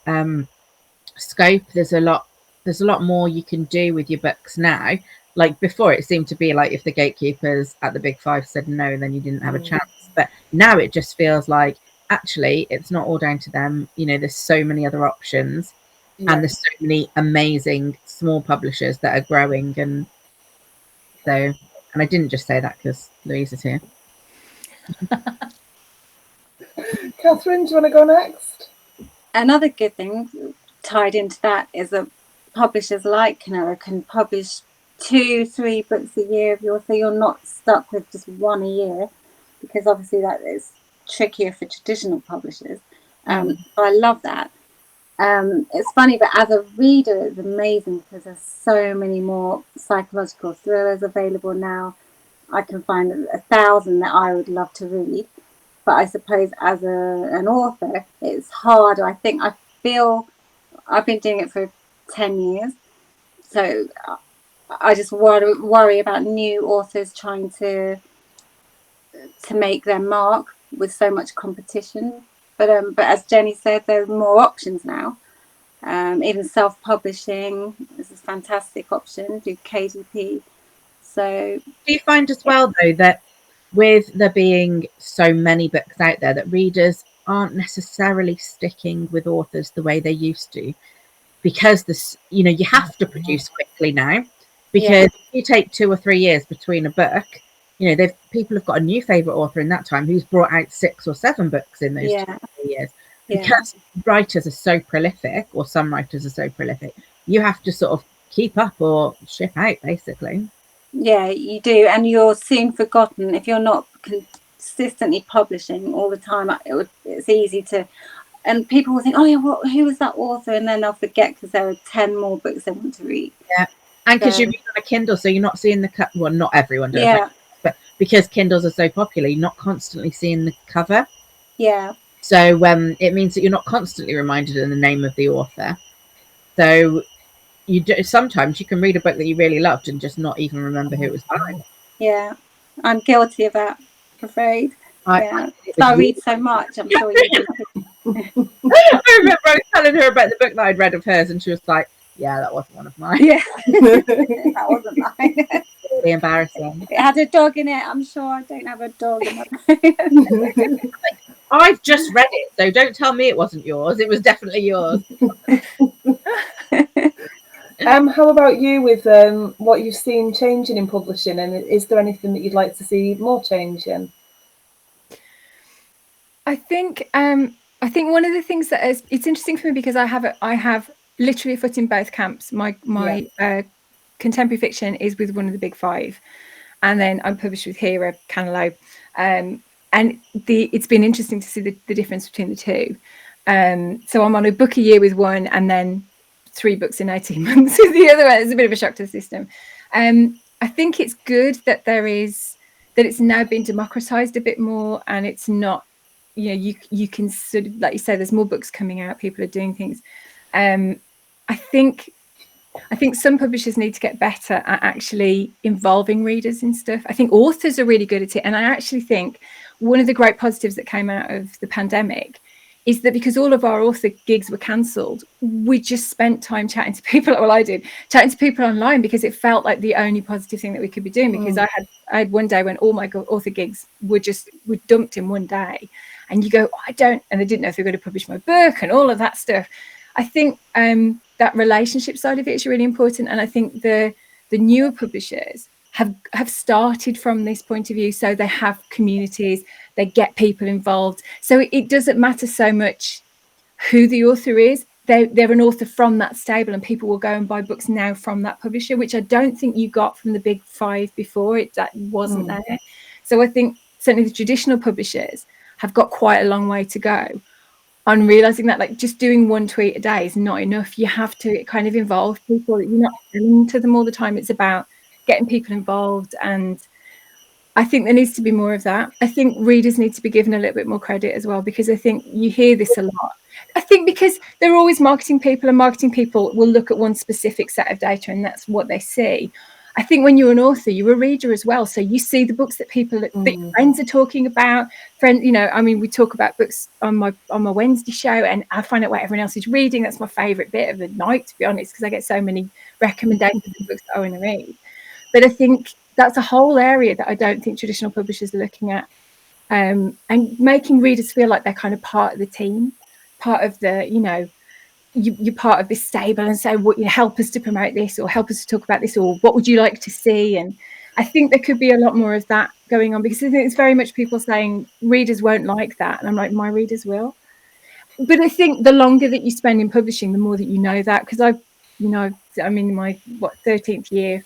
Speaker 2: scope. There's a lot more you can do with your books now. Like before, it seemed to be like if the gatekeepers at the Big Five said no, then you didn't have a chance. But now it just feels like actually it's not all down to them. You know, there's so many other options, and there's so many amazing small publishers that are growing. And so, and I didn't just say that because Louise is here.
Speaker 1: Katherine, do you want to go next?
Speaker 4: Another good thing tied into that is that publishers like Canelo can publish 2-3 books a year of yours, so you're not stuck with just one a year, because obviously that is trickier for traditional publishers. I love that. It's funny, but as a reader, it's amazing because there's so many more psychological thrillers available now. I can find 1,000 that I would love to read. But I suppose as an author, it's hard. I feel I've been doing it for 10 years. So I just worry about new authors trying to make their mark with so much competition. But as Jenny said, there's more options now. Even self-publishing is a fantastic option. Do KDP. So
Speaker 2: do you find as well though that with there being so many books out there that readers aren't necessarily sticking with authors the way they used to, because this, you know, you have to produce quickly now, because if you take 2 or 3 years between a book, you know, people have got a new favorite author in that time who's brought out 6 or 7 books in those 2 or 3 years, because writers are so prolific, or some writers are so prolific, you have to sort of keep up or ship out basically.
Speaker 4: Yeah, you do, and you're soon forgotten if you're not consistently publishing all the time. It's easy to, and people will think, oh yeah, who was that author, and then they'll forget because there are 10 more books they want to read.
Speaker 2: Yeah, and because you read on a Kindle, so you're not seeing the well, not everyone does, but because Kindles are so popular, you're not constantly seeing the cover.
Speaker 4: Yeah.
Speaker 2: So it means that you're not constantly reminded of the name of the author. So sometimes you can read a book that you really loved and just not even remember who it was by.
Speaker 4: Yeah, I'm guilty of that, I'm afraid. I read so much, I'm sure you can.
Speaker 2: I remember I was telling her about the book that I'd read of hers, and she was like, yeah, that wasn't one of mine.
Speaker 4: Yeah, that wasn't mine.
Speaker 2: Really embarrassing.
Speaker 4: It had a dog in it. I'm sure I don't have a dog in my
Speaker 2: I've just read it, so don't tell me it wasn't yours. It was definitely yours.
Speaker 1: How about you with what you've seen changing in publishing, and is there anything that you'd like to see more change in?
Speaker 3: I think one of the things that is, it's interesting for me because I have literally a foot in both camps. My contemporary fiction is with one of the big five, and then I'm published with Hera, Canelo, and it's been interesting to see the difference between the two. So I'm on a book a year with one, and then 3 books in 18 months with the other one. It's a bit of a shock to the system. I think it's good that it's now been democratized a bit more, and it's not, you can sort of, like you say, there's more books coming out, people are doing things. I think some publishers need to get better at actually involving readers in stuff. I think authors are really good at it, and I actually think one of the great positives that came out of the pandemic is that because all of our author gigs were cancelled, we just spent time chatting to people. Well, I did, chatting to people online, because it felt like the only positive thing that we could be doing. Because I had one day when all my author gigs were dumped in one day, and you go, I don't, and they didn't know if they were going to publish my book and all of that stuff. I think that relationship side of it is really important, and I think the newer publishers have started from this point of view, so they have communities, they get people involved, so it doesn't matter so much who the author is. They're an author from that stable, and people will go and buy books now from that publisher, which I don't think you got from the big five before. That wasn't there. So I think certainly the traditional publishers have got quite a long way to go on realizing that, like, just doing one tweet a day is not enough. You have to kind of involve people. You're not selling to them all the time. It's about getting people involved, and I think there needs to be more of that. I think readers need to be given a little bit more credit as well, because I think you hear this a lot. I think because they're always marketing people, and marketing people will look at one specific set of data, and that's what they see. I think when you're an author, you're a reader as well. So you see the books that people, that your friends are talking about. We talk about books on my Wednesday show, and I find out what everyone else is reading. That's my favourite bit of the night, to be honest, because I get so many recommendations of books that I want to read. But I think that's a whole area that I don't think traditional publishers are looking at, and making readers feel like they're kind of part of the team, part of the, you're part of this stable, and say, help us to promote this, or help us to talk about this, or what would you like to see? And I think there could be a lot more of that going on, because I think it's very much people saying readers won't like that, and I'm like, my readers will. But I think the longer that you spend in publishing, the more that you know that, because I'm in my 13th year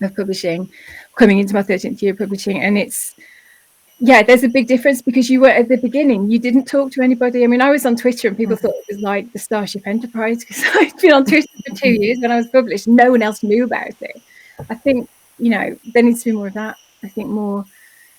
Speaker 3: of publishing, coming into my 13th year of publishing, and there's a big difference, because you were at the beginning, you didn't talk to anybody. I mean, I was on Twitter and people thought it was like the Starship Enterprise, because I'd been on Twitter for 2 years when I was published. No one else knew about it. I think, there needs to be more of that. I think more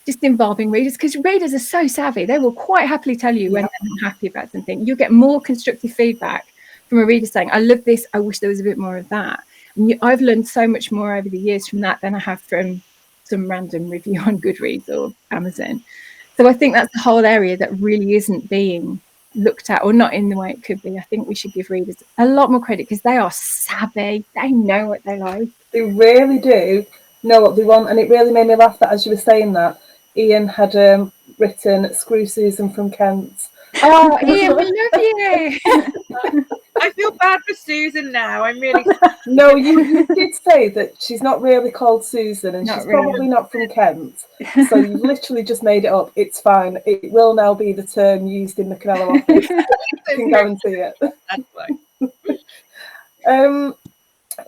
Speaker 3: just involving readers, because readers are so savvy. They will quite happily tell you when they're not happy about something. You'll get more constructive feedback from a reader saying, I love this, I wish there was a bit more of that. And I've learned so much more over the years from that than I have from some random review on Goodreads or Amazon. So I think that's the whole area that really isn't being looked at, or not in the way it could be. I think we should give readers a lot more credit, because they are savvy. They know what they like.
Speaker 1: They really do know what they want, and it really made me laugh that as you were saying that, Ian had written "Screw Susan from Kent."
Speaker 3: Oh, Ian, we love you.
Speaker 2: I feel bad for Susan now. I'm really
Speaker 1: No, you did say that she's not really called Susan, and she's probably not from Kent. So you've literally just made it up. It's fine. It will now be the term used in the Canelo office. I can guarantee it.
Speaker 2: That's fine.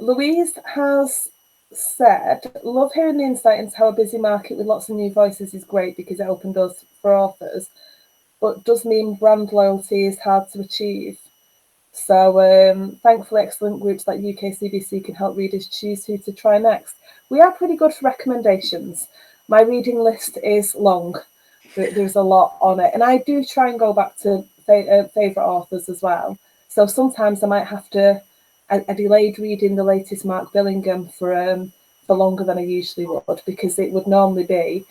Speaker 1: Louise has said, love hearing the insight into how a busy market with lots of new voices is great, because it opened doors for authors, but does mean brand loyalty is hard to achieve. So thankfully, excellent groups like UKCBC can help readers choose who to try next. We are pretty good for recommendations. My reading list is long. There's a lot on it. And I do try and go back to favourite authors as well. So sometimes I might have to, I delayed reading the latest Mark Billingham for longer than I usually would, because it would normally be,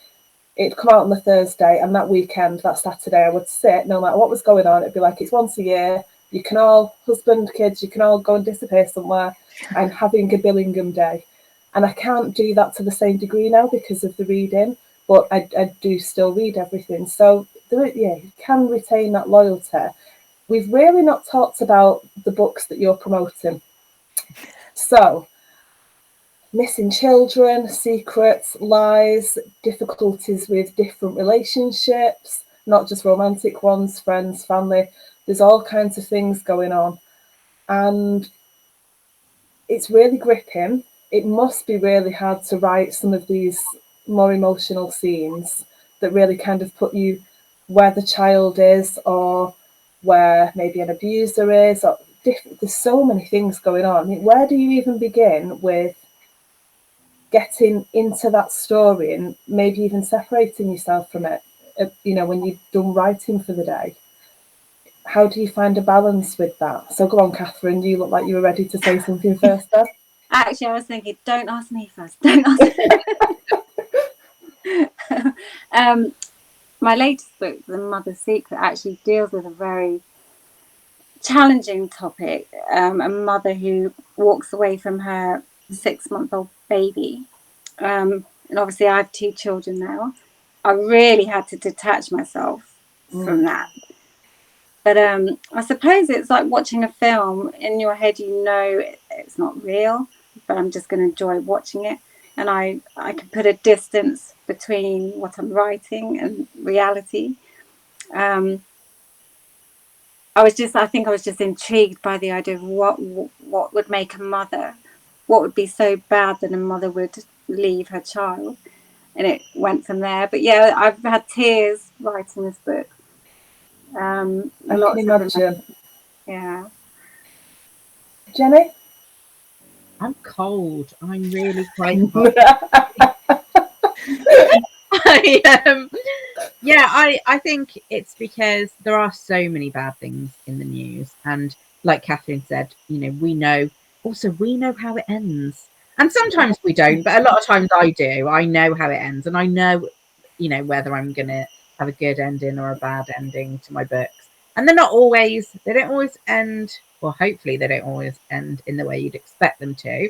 Speaker 1: it'd come out on the Thursday, and that weekend, that Saturday, I would sit, no matter what was going on, it'd be like, it's once a year, you can all, husband, kids, you can all go and disappear somewhere. I'm having a Billingham day. And I can't do that to the same degree now because of the reading, but I do still read everything. So you can retain that loyalty. We've really not talked about the books that you're promoting. So, missing children, secrets, lies, difficulties with different relationships, not just romantic ones, friends, family. There's all kinds of things going on. And it's really gripping. It must be really hard to write some of these more emotional scenes that really kind of put you where the child is, or where maybe an abuser is, or there's so many things going on. I mean, where do you even begin with getting into that story and maybe even separating yourself from it, when you've done writing for the day? How do you find a balance with that? So go on, Katherine, you look like you were ready to say something first there.
Speaker 4: Actually, I was thinking, don't ask me first. Don't ask me. My latest book, The Mother's Secret, actually deals with a very challenging topic. A mother who walks away from her 6-month-old baby. And obviously I have 2 children now. I really had to detach myself from that. But I suppose it's like watching a film. In your head, it's not real, but I'm just going to enjoy watching it. And I can put a distance between what I'm writing and reality. I think I was just intrigued by the idea of what would make a mother, what would be so bad that a mother would leave her child. And it went from there. But yeah, I've had tears writing this book.
Speaker 1: I can imagine.
Speaker 4: Yeah.
Speaker 1: Jenny?
Speaker 2: I'm cold. I'm really quite cold. I think it's because there are so many bad things in the news, and like Katherine said, we know how it ends, and sometimes we don't, but a lot of times I do. I know how it ends, and I know whether I'm gonna have a good ending or a bad ending to my books, and they don't always end, or hopefully they don't always end in the way you'd expect them to,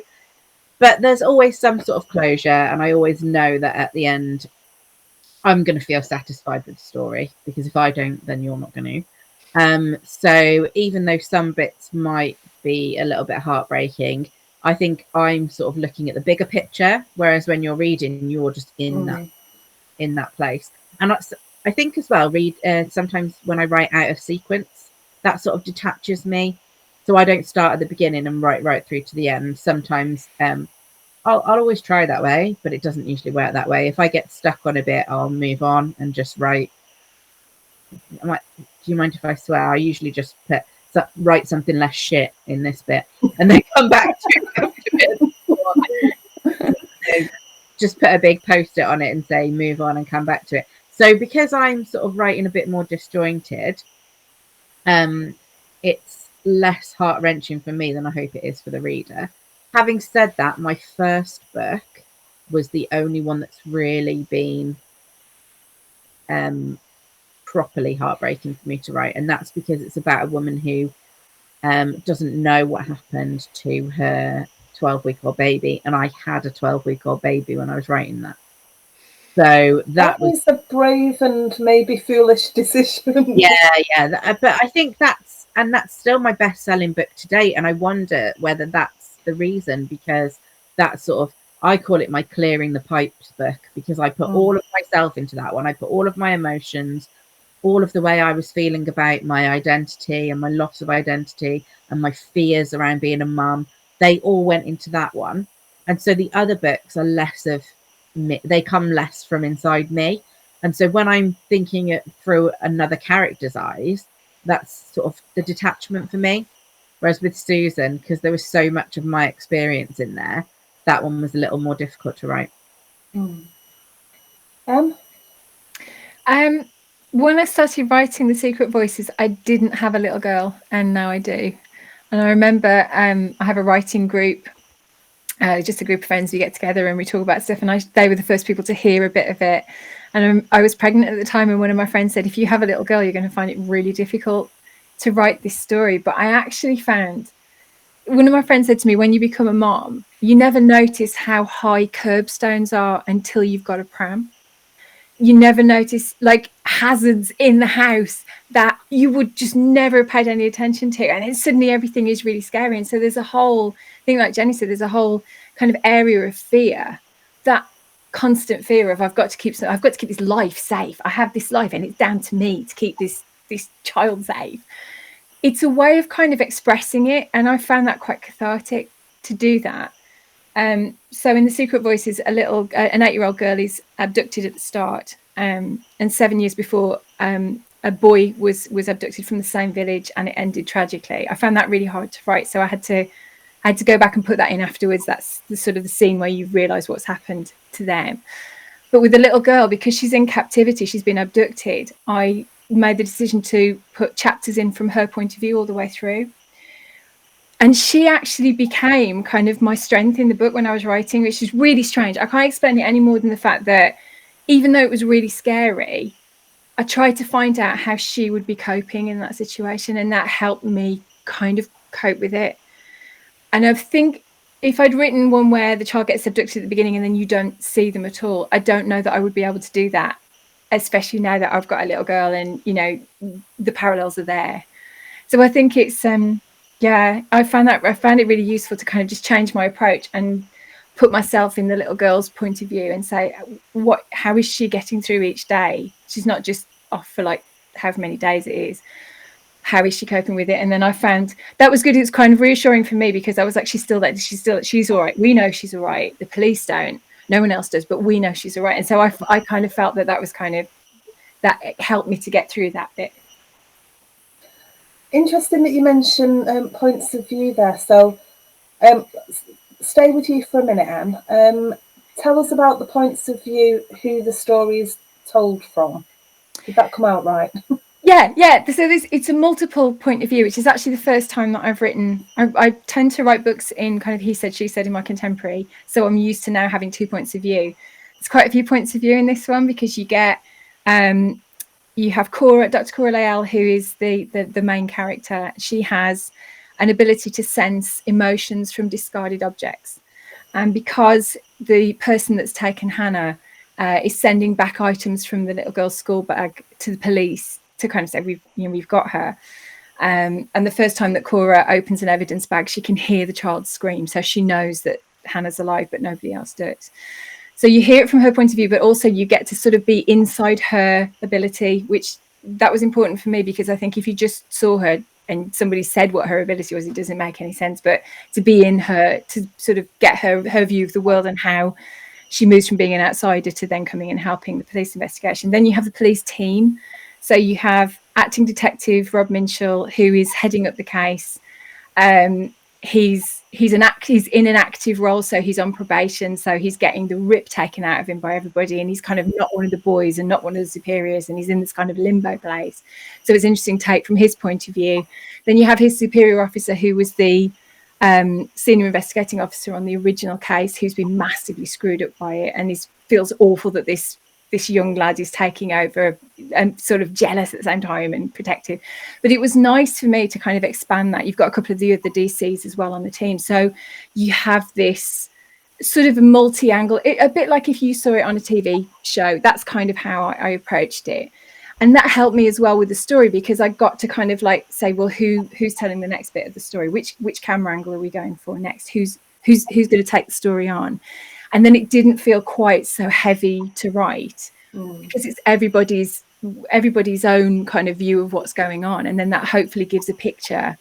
Speaker 2: but there's always some sort of closure, and I always know that at the end I'm going to feel satisfied with the story, because if I don't, then you're not going to. So even though some bits might be a little bit heartbreaking, I think I'm sort of looking at the bigger picture, whereas when you're reading, you're just in that place. And I think as well, sometimes when I write out of sequence, that sort of detaches me. So I don't start at the beginning and write right through to the end. Sometimes I'll always try that way, but it doesn't usually work that way. If I get stuck on a bit, I'll move on and just write. I'm like, do you mind if I swear? I usually just write something less shit in this bit and then come back to it. Just put a big post-it on it and say move on and come back to it. So because I'm sort of writing a bit more disjointed, it's less heart-wrenching for me than I hope it is for the reader. Having said that, my first book was the only one that's really been properly heartbreaking for me to write, and that's because it's about a woman who doesn't know what happened to her 12-week-old baby, and I had a 12-week-old baby when I was writing that. So that was
Speaker 1: a brave and maybe foolish decision.
Speaker 2: But I think that's still my best-selling book to date, and I wonder whether that's the reason, because that's sort of, I call it my clearing the pipes book, because I put all of myself into that one. I put all of my emotions, all of the way I was feeling about my identity and my loss of identity and my fears around being a mum. They all went into that one. And so the other books are less of me, they come less from inside me. And so when I'm thinking it through another character's eyes, that's sort of the detachment for me. Whereas with Susan, because there was so much of my experience in there, that one was a little more difficult to write.
Speaker 3: When I started writing The Secret Voices, I didn't have a little girl, and now I do. And I remember I have a writing group, just a group of friends. We get together and we talk about stuff, and they were the first people to hear a bit of it. And I was pregnant at the time, and one of my friends said, if you have a little girl, you're going to find it really difficult to write this story. But I actually found, one of my friends said to me, when you become a mom, you never notice how high curbstones are until you've got a pram. you never notice like hazards in the house that you would just never have paid any attention to, and then suddenly everything is really scary. And so there's a whole thing, like Jenny said, there's a whole kind of area of fear, that constant fear of I've got to keep this life safe. I have this life and it's down to me to keep this child safe. It's a way of kind of expressing it, and I found that quite cathartic to do that. So in The Secret Voices, an 8-year-old girl is abducted at the start, and 7 years before, a boy was abducted from the same village, and it ended tragically. I found that really hard to write, so I had to go back and put that in afterwards. That's the sort of the scene where you realise what's happened to them. But with the little girl, because she's in captivity, she's been abducted, I made the decision to put chapters in from her point of view all the way through. And she actually became kind of my strength in the book when I was writing, which is really strange. I can't explain it any more than the fact that even though it was really scary, I tried to find out how she would be coping in that situation, and that helped me kind of cope with it. And I think if I'd written one where the child gets abducted at the beginning and then you don't see them at all, I don't know that I would be able to do that, especially now that I've got a little girl and, you know, the parallels are there. So I think it's, I found it really useful to kind of just change my approach and put myself in the little girl's point of view and say, how is she getting through each day? She's not just off for like however many days it is. How is she coping with it? And then I found that was good. It was kind of reassuring for me, because I was like, she's all right. We know she's all right. The police don't, no one else does, but we know she's all right. And so I kind of felt that was kind of, that helped me to get through that bit.
Speaker 1: Interesting that you mentioned points of view there. So stay with you for a minute, Anne. Tell us about the points of view, who the story is told from. Did that come out right?
Speaker 3: Yeah. So it's a multiple point of view, which is actually the first time that I've written. I tend to write books in kind of he said, she said in my contemporary. So I'm used to now having 2 points of view. There's quite a few points of view in this one, because you get, you have Dr. Cora Lael, who is the main character. She has an ability to sense emotions from discarded objects. And because the person that's taken Hannah is sending back items from the little girl's school bag to the police to kind of say, we've got her. And the first time that Cora opens an evidence bag, she can hear the child scream. So she knows that Hannah's alive, but nobody else does. So you hear it from her point of view, but also you get to sort of be inside her ability, which that was important for me, because I think if you just saw her and somebody said what her ability was, it doesn't make any sense. But to be in her, to sort of get her view of the world and how she moves from being an outsider to then coming and helping the police investigation. Then you have the police team. So you have acting detective Rob Minshall, who is heading up the case. He's in an active role, so he's on probation, so he's getting the rip taken out of him by everybody, and he's kind of not one of the boys and not one of the superiors, and he's in this kind of limbo place. So it's interesting to take from his point of view. Then you have his superior officer, who was the senior investigating officer on the original case, who's been massively screwed up by it, and feels awful that this young lad is taking over, and sort of jealous at the same time and protective. But it was nice for me to kind of expand that. You've got a couple of the other DCs as well on the team, so you have this sort of a multi-angle, a bit like if you saw it on a TV show. That's kind of how I approached it, and that helped me as well with the story, because I got to kind of like say, well, who's telling the next bit of the story, which camera angle are we going for next, who's going to take the story on. And then it didn't feel quite so heavy to write, because it's everybody's own kind of view of what's going on. And then that hopefully gives a picture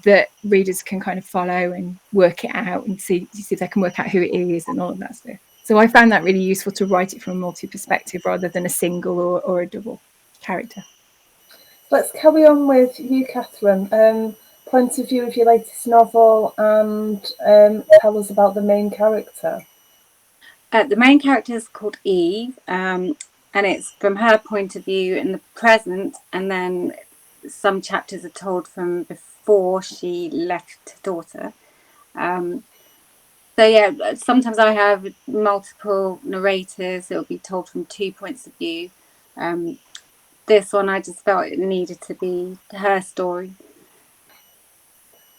Speaker 3: that readers can kind of follow and work it out and see if they can work out who it is and all of that stuff. So I found that really useful to write it from a multi-perspective rather than a single or a double character.
Speaker 1: Let's carry on with you, Katherine. Point of view of your latest novel, and tell us about the main character.
Speaker 4: The main character is called Eve, and it's from her point of view in the present, and then some chapters are told from before she left her daughter. So yeah, sometimes I have multiple narrators. It'll be told from 2 points of view. This one, I just felt it needed to be her story.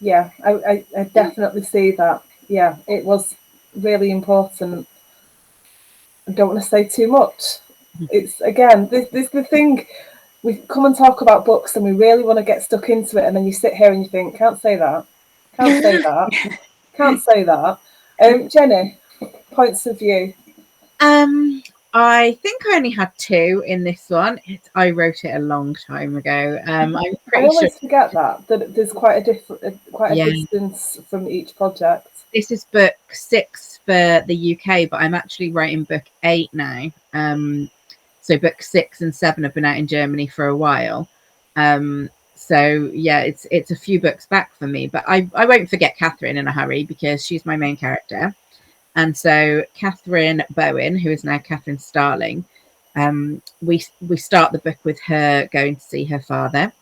Speaker 1: Yeah, I definitely see that. Yeah, it was really important. I don't want to say too much, It's again, this the thing. We come and talk about books and we really want to get stuck into it, and then you sit here and you think, can't say that, can't say that, can't say that. Jenny, points of view.
Speaker 2: I think I only had 2 in this one. I wrote it a long time ago. I'm
Speaker 1: I
Speaker 2: pretty sure.
Speaker 1: always forget that there's quite a distance from each project.
Speaker 2: This is book 6 for the UK, but I'm actually writing book 8 now. So book 6 and 7 have been out in Germany for a while. So yeah, it's a few books back for me, but I won't forget Katherine in a hurry because she's my main character. And so Katherine Bowen, who is now Katherine Starling, we start the book with her going to see her father,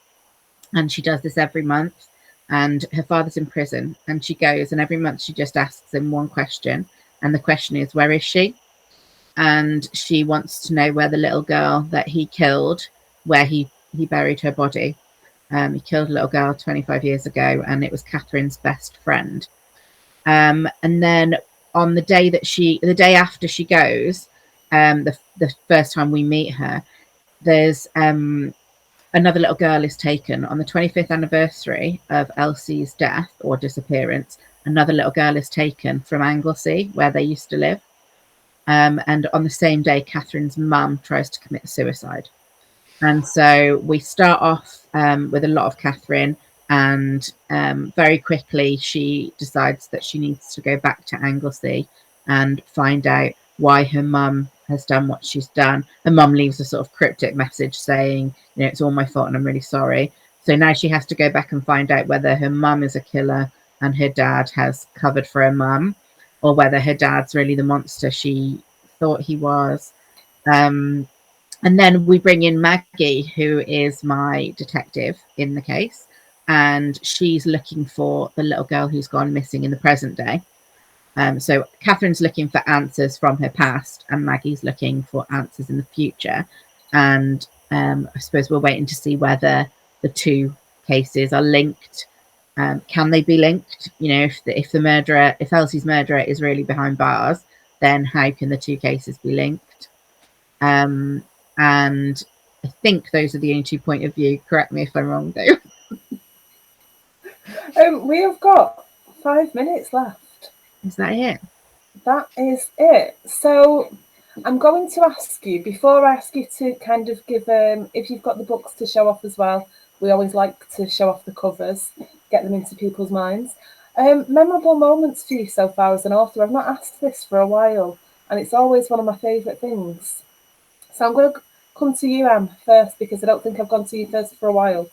Speaker 2: and she does this every month. And her father's in prison, and she goes, and every month she just asks him one question, and the question is, where is she? And she wants to know where the little girl that he killed, where he buried her body. He killed a little girl 25 years ago, and it was Katherine's best friend. And then on the day after she goes, the first time we meet her, there's another little girl is taken on the 25th anniversary of Elsie's death or disappearance. Another little girl is taken from Anglesey, where they used to live. And on the same day, Katherine's mum tries to commit suicide. And so we start off with a lot of Katherine, and very quickly she decides that she needs to go back to Anglesey and find out why her mum has done what she's done. Her mum leaves a sort of cryptic message saying, it's all my fault and I'm really sorry. So now she has to go back and find out whether her mum is a killer and her dad has covered for her mum, or whether her dad's really the monster she thought he was. And then we bring in Maggie, who is my detective in the case, and she's looking for the little girl who's gone missing in the present day. So Katherine's looking for answers from her past, and Maggie's looking for answers in the future. And I suppose we're waiting to see whether the 2 cases are linked. Can they be linked? If Elsie's murderer is really behind bars, then how can the 2 cases be linked? And I think those are the only 2 point of view. Correct me if I'm wrong, though.
Speaker 1: We have got 5 minutes left.
Speaker 2: Is that it?
Speaker 1: That is it. So I'm going to ask you, before I ask you to kind of give, if you've got the books to show off as well, we always like to show off the covers, get them into people's minds. Memorable moments for you so far as an author. I've not asked this for a while, and it's always one of my favourite things. So I'm going to come to you, Em, first, because I don't think I've gone to you first for a while.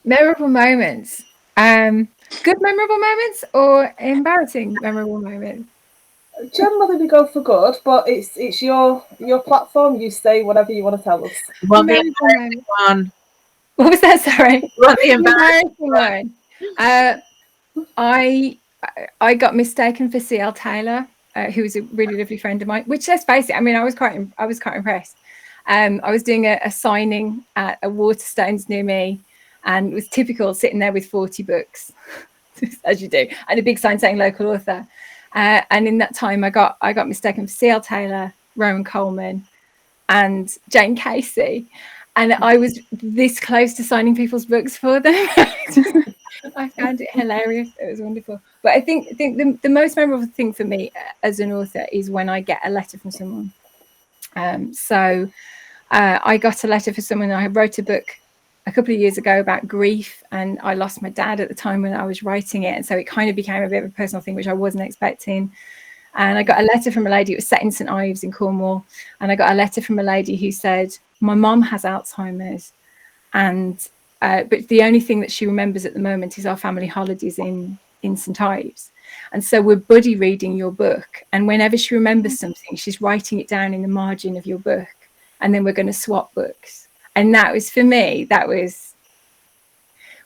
Speaker 3: Memorable moments. Good memorable moments or embarrassing memorable moments?
Speaker 1: Generally, we go for good, but it's your platform. You say whatever you want to tell us.
Speaker 2: Well, the embarrassing one.
Speaker 3: What was that? Sorry.
Speaker 2: Well, the embarrassing
Speaker 3: one. I got mistaken for C.L. Taylor, who was a really lovely friend of mine. Which, let's face it, I mean, I was quite impressed. I was doing a signing at a Waterstones near me, and it was typical sitting there with 40 books, as you do, and a big sign saying local author. And in that time, I got mistaken for C.L. Taylor, Rowan Coleman, and Jane Casey, and I was this close to signing people's books for them. I found it hilarious. It was wonderful. But I think the most memorable thing for me as an author is when I get a letter from someone. So I got a letter for someone. I wrote a book a couple of years ago about grief, and I lost my dad at the time when I was writing it, and so it kind of became a bit of a personal thing, which I wasn't expecting. And I got a letter from a lady. It was set in St Ives in Cornwall, and I got a letter from a lady who said, my mum has Alzheimer's, and but the only thing that she remembers at the moment is our family holidays in St Ives, and so we're buddy reading your book, and whenever she remembers something, she's writing it down in the margin of your book, and then we're going to swap books. And that was, for me, that was,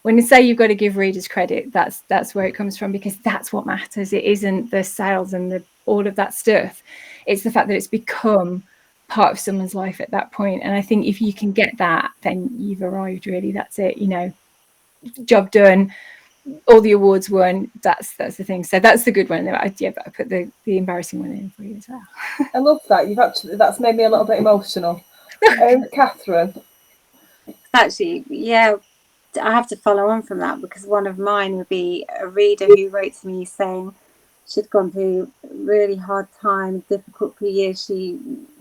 Speaker 3: when you say you've got to give readers credit, that's where it comes from, because that's what matters. It isn't the sales and all of that stuff. It's the fact that it's become part of someone's life at that point. And I think if you can get that, then you've arrived, really. That's it, job done. all the awards won. That's the thing. So that's the good one. But I put the embarrassing one in for you as well.
Speaker 1: I love that. That's made me a little bit emotional. Katherine.
Speaker 4: Actually, yeah, I have to follow on from that, because one of mine would be a reader who wrote to me saying she'd gone through a really hard time, difficult few years. She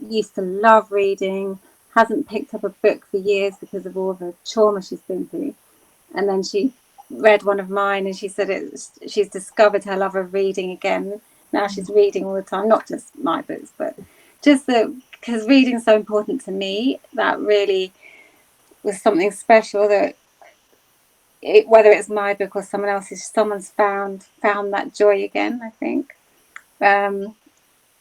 Speaker 4: used to love reading, hasn't picked up a book for years because of all the trauma she's been through. And then she read one of mine and she said she's discovered her love of reading again. Now she's reading all the time, not just my books, but just because reading's so important to me. That really was something special, that whether it's my book or someone else's, someone's found that joy again, I think. And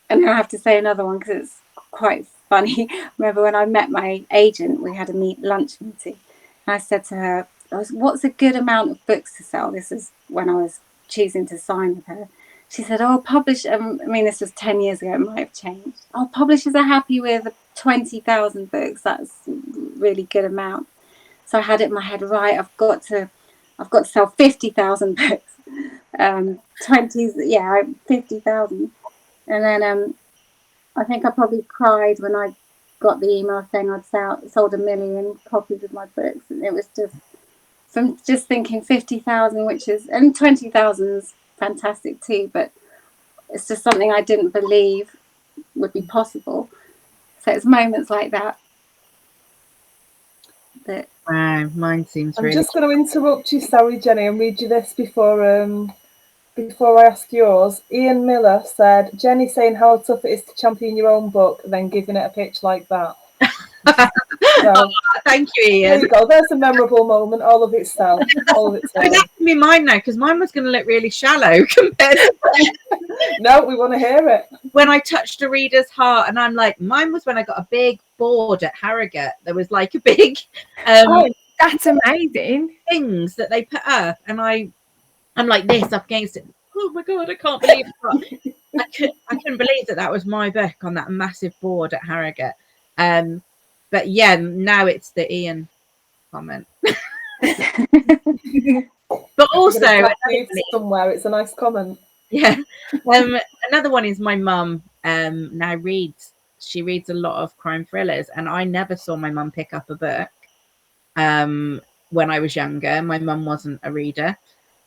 Speaker 4: then I have to say another one because it's quite funny. Remember when I met my agent, we had a lunch meeting, and I said to her, what's a good amount of books to sell? This is when I was choosing to sign with her. She said, this was 10 years ago, it might have changed. Publishers are happy with 20,000 books. That's a really good amount. So I had it in my head, right, I've got to sell 50,000 books. 50,000. And then I think I probably cried when I got the email saying I'd sold 1 million copies of my books. And it was just from just thinking 50,000, and 20,000 is fantastic too, but it's just something I didn't believe would be possible. So it's moments like that.
Speaker 2: Wow, mine seems
Speaker 1: I'm
Speaker 2: really...
Speaker 1: just going to interrupt you, sorry, Jenny, and read you this before I ask yours. Ian Miller said, Jenny saying how tough it is to champion your own book, then giving it a pitch like that. So,
Speaker 2: thank you, Ian.
Speaker 1: There you go. There's a memorable moment. All of itself. All of itself.
Speaker 2: That can be mine now, because mine was going to look really shallow compared to
Speaker 1: No, we want to hear it.
Speaker 2: When I touched a reader's heart, and I'm like, mine was when I got a big board at Harrogate. There was like a big
Speaker 3: that's amazing
Speaker 2: things that they put up, and I'm like this up against it. Oh my god, I can't believe it. I couldn't believe that was my book on that massive board at Harrogate. But yeah, now it's the Ian comment. But also
Speaker 1: somewhere, it's a nice comment.
Speaker 2: Yeah. Another one is my mum now reads. She reads a lot of crime thrillers, and I never saw my mum pick up a book when I was younger. My mum wasn't a reader,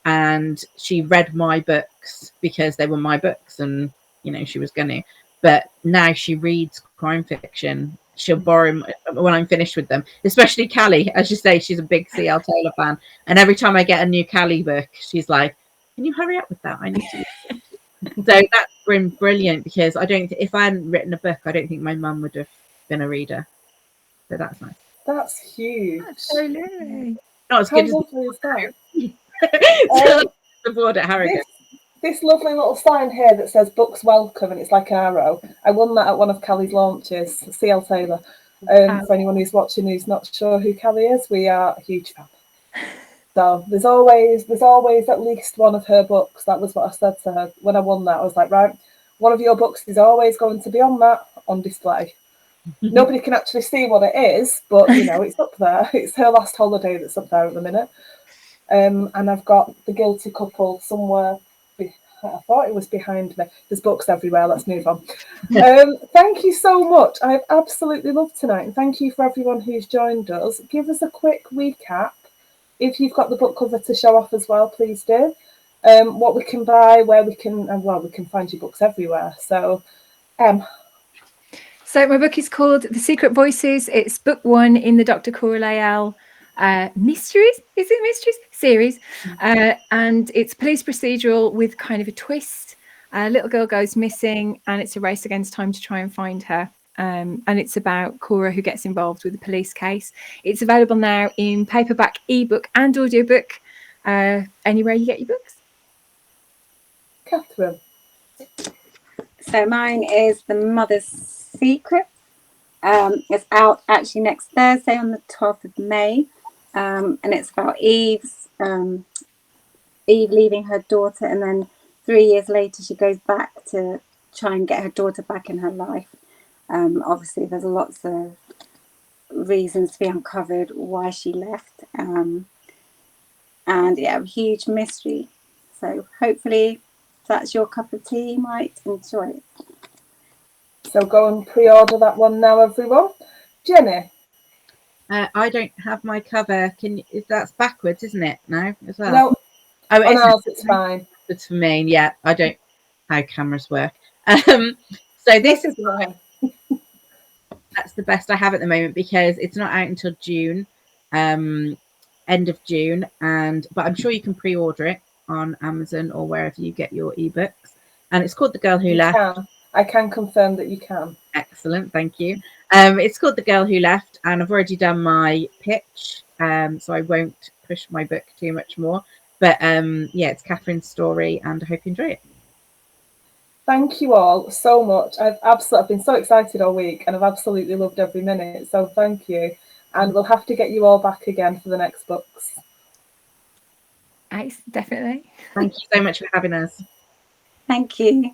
Speaker 2: and she read my books because they were my books, and she was gonna. But now she reads crime fiction. She'll borrow when I'm finished with them, especially Callie. As you say, she's a big C.L. Taylor fan, and every time I get a new Callie book, she's like, "Can you hurry up with that? I need to." So that's been brilliant, because if I hadn't written a book, I don't think my mum would have been a reader. So that's nice.
Speaker 1: That's huge.
Speaker 3: That's so lovely.
Speaker 2: Not as
Speaker 1: How
Speaker 2: good
Speaker 1: lovely is that?
Speaker 2: The board at Harrogate.
Speaker 1: This lovely little sign here that says "Books Welcome," and it's like an arrow. I won that at one of Callie's launches. C.L. Taylor. For anyone who's watching who's not sure who Callie is, we are a huge fan. So there's always at least one of her books. That was what I said to her when I won that. I was like, right, one of your books is always going to be on display. Nobody can actually see what it is, but it's up there. It's her last holiday that's up there at the minute. And I've got The Guilty Couple somewhere. I thought it was behind me. There's books everywhere. Let's move on. Thank you so much. I've absolutely loved tonight. And thank you for everyone who's joined us. Give us a quick recap. If you've got the book cover to show off as well, please do. What we can buy, where we can, we can find your books everywhere. So,
Speaker 3: So my book is called The Secret Voices. It's book 1 in the Dr. Cora Layell mysteries. Is it mysteries series? And it's a police procedural with kind of a twist. A little girl goes missing, and it's a race against time to try and find her. And it's about Cora, who gets involved with the police case. It's available now in paperback, ebook, and audiobook. Anywhere you get your books.
Speaker 1: Katherine.
Speaker 4: So mine is The Mother's Secret. It's out actually next Thursday on the 12th of May. And it's about Eve leaving her daughter, and then 3 years later she goes back to try and get her daughter back in her life. Obviously there's lots of reasons to be uncovered why she left. and yeah, a huge mystery. So hopefully if that's your cup of tea, you might enjoy it.
Speaker 1: So go and pre-order that one now, everyone. Jenny?
Speaker 2: I don't have my cover. That's backwards, isn't it? No, as well.
Speaker 1: No,
Speaker 2: Oh,
Speaker 1: on
Speaker 2: is
Speaker 1: ours
Speaker 2: it?
Speaker 1: it's fine.
Speaker 2: It's for me. Yeah, I don't how cameras work. So this is that's the best I have at the moment because it's not out until June, end of June, but I'm sure you can pre-order it on Amazon or wherever you get your ebooks. And it's called The Girl Who Left.
Speaker 1: I can confirm that you can.
Speaker 2: Excellent, thank you. It's called The Girl Who Left, and I've already done my pitch, so I won't push my book too much more. But yeah, it's Kathryn's story, and I hope you enjoy it.
Speaker 1: Thank you all so much. I've been so excited all week, and I've absolutely loved every minute. So thank you, and we'll have to get you all back again for the next books.
Speaker 3: Definitely.
Speaker 2: Thank you so much for having us.
Speaker 4: Thank you.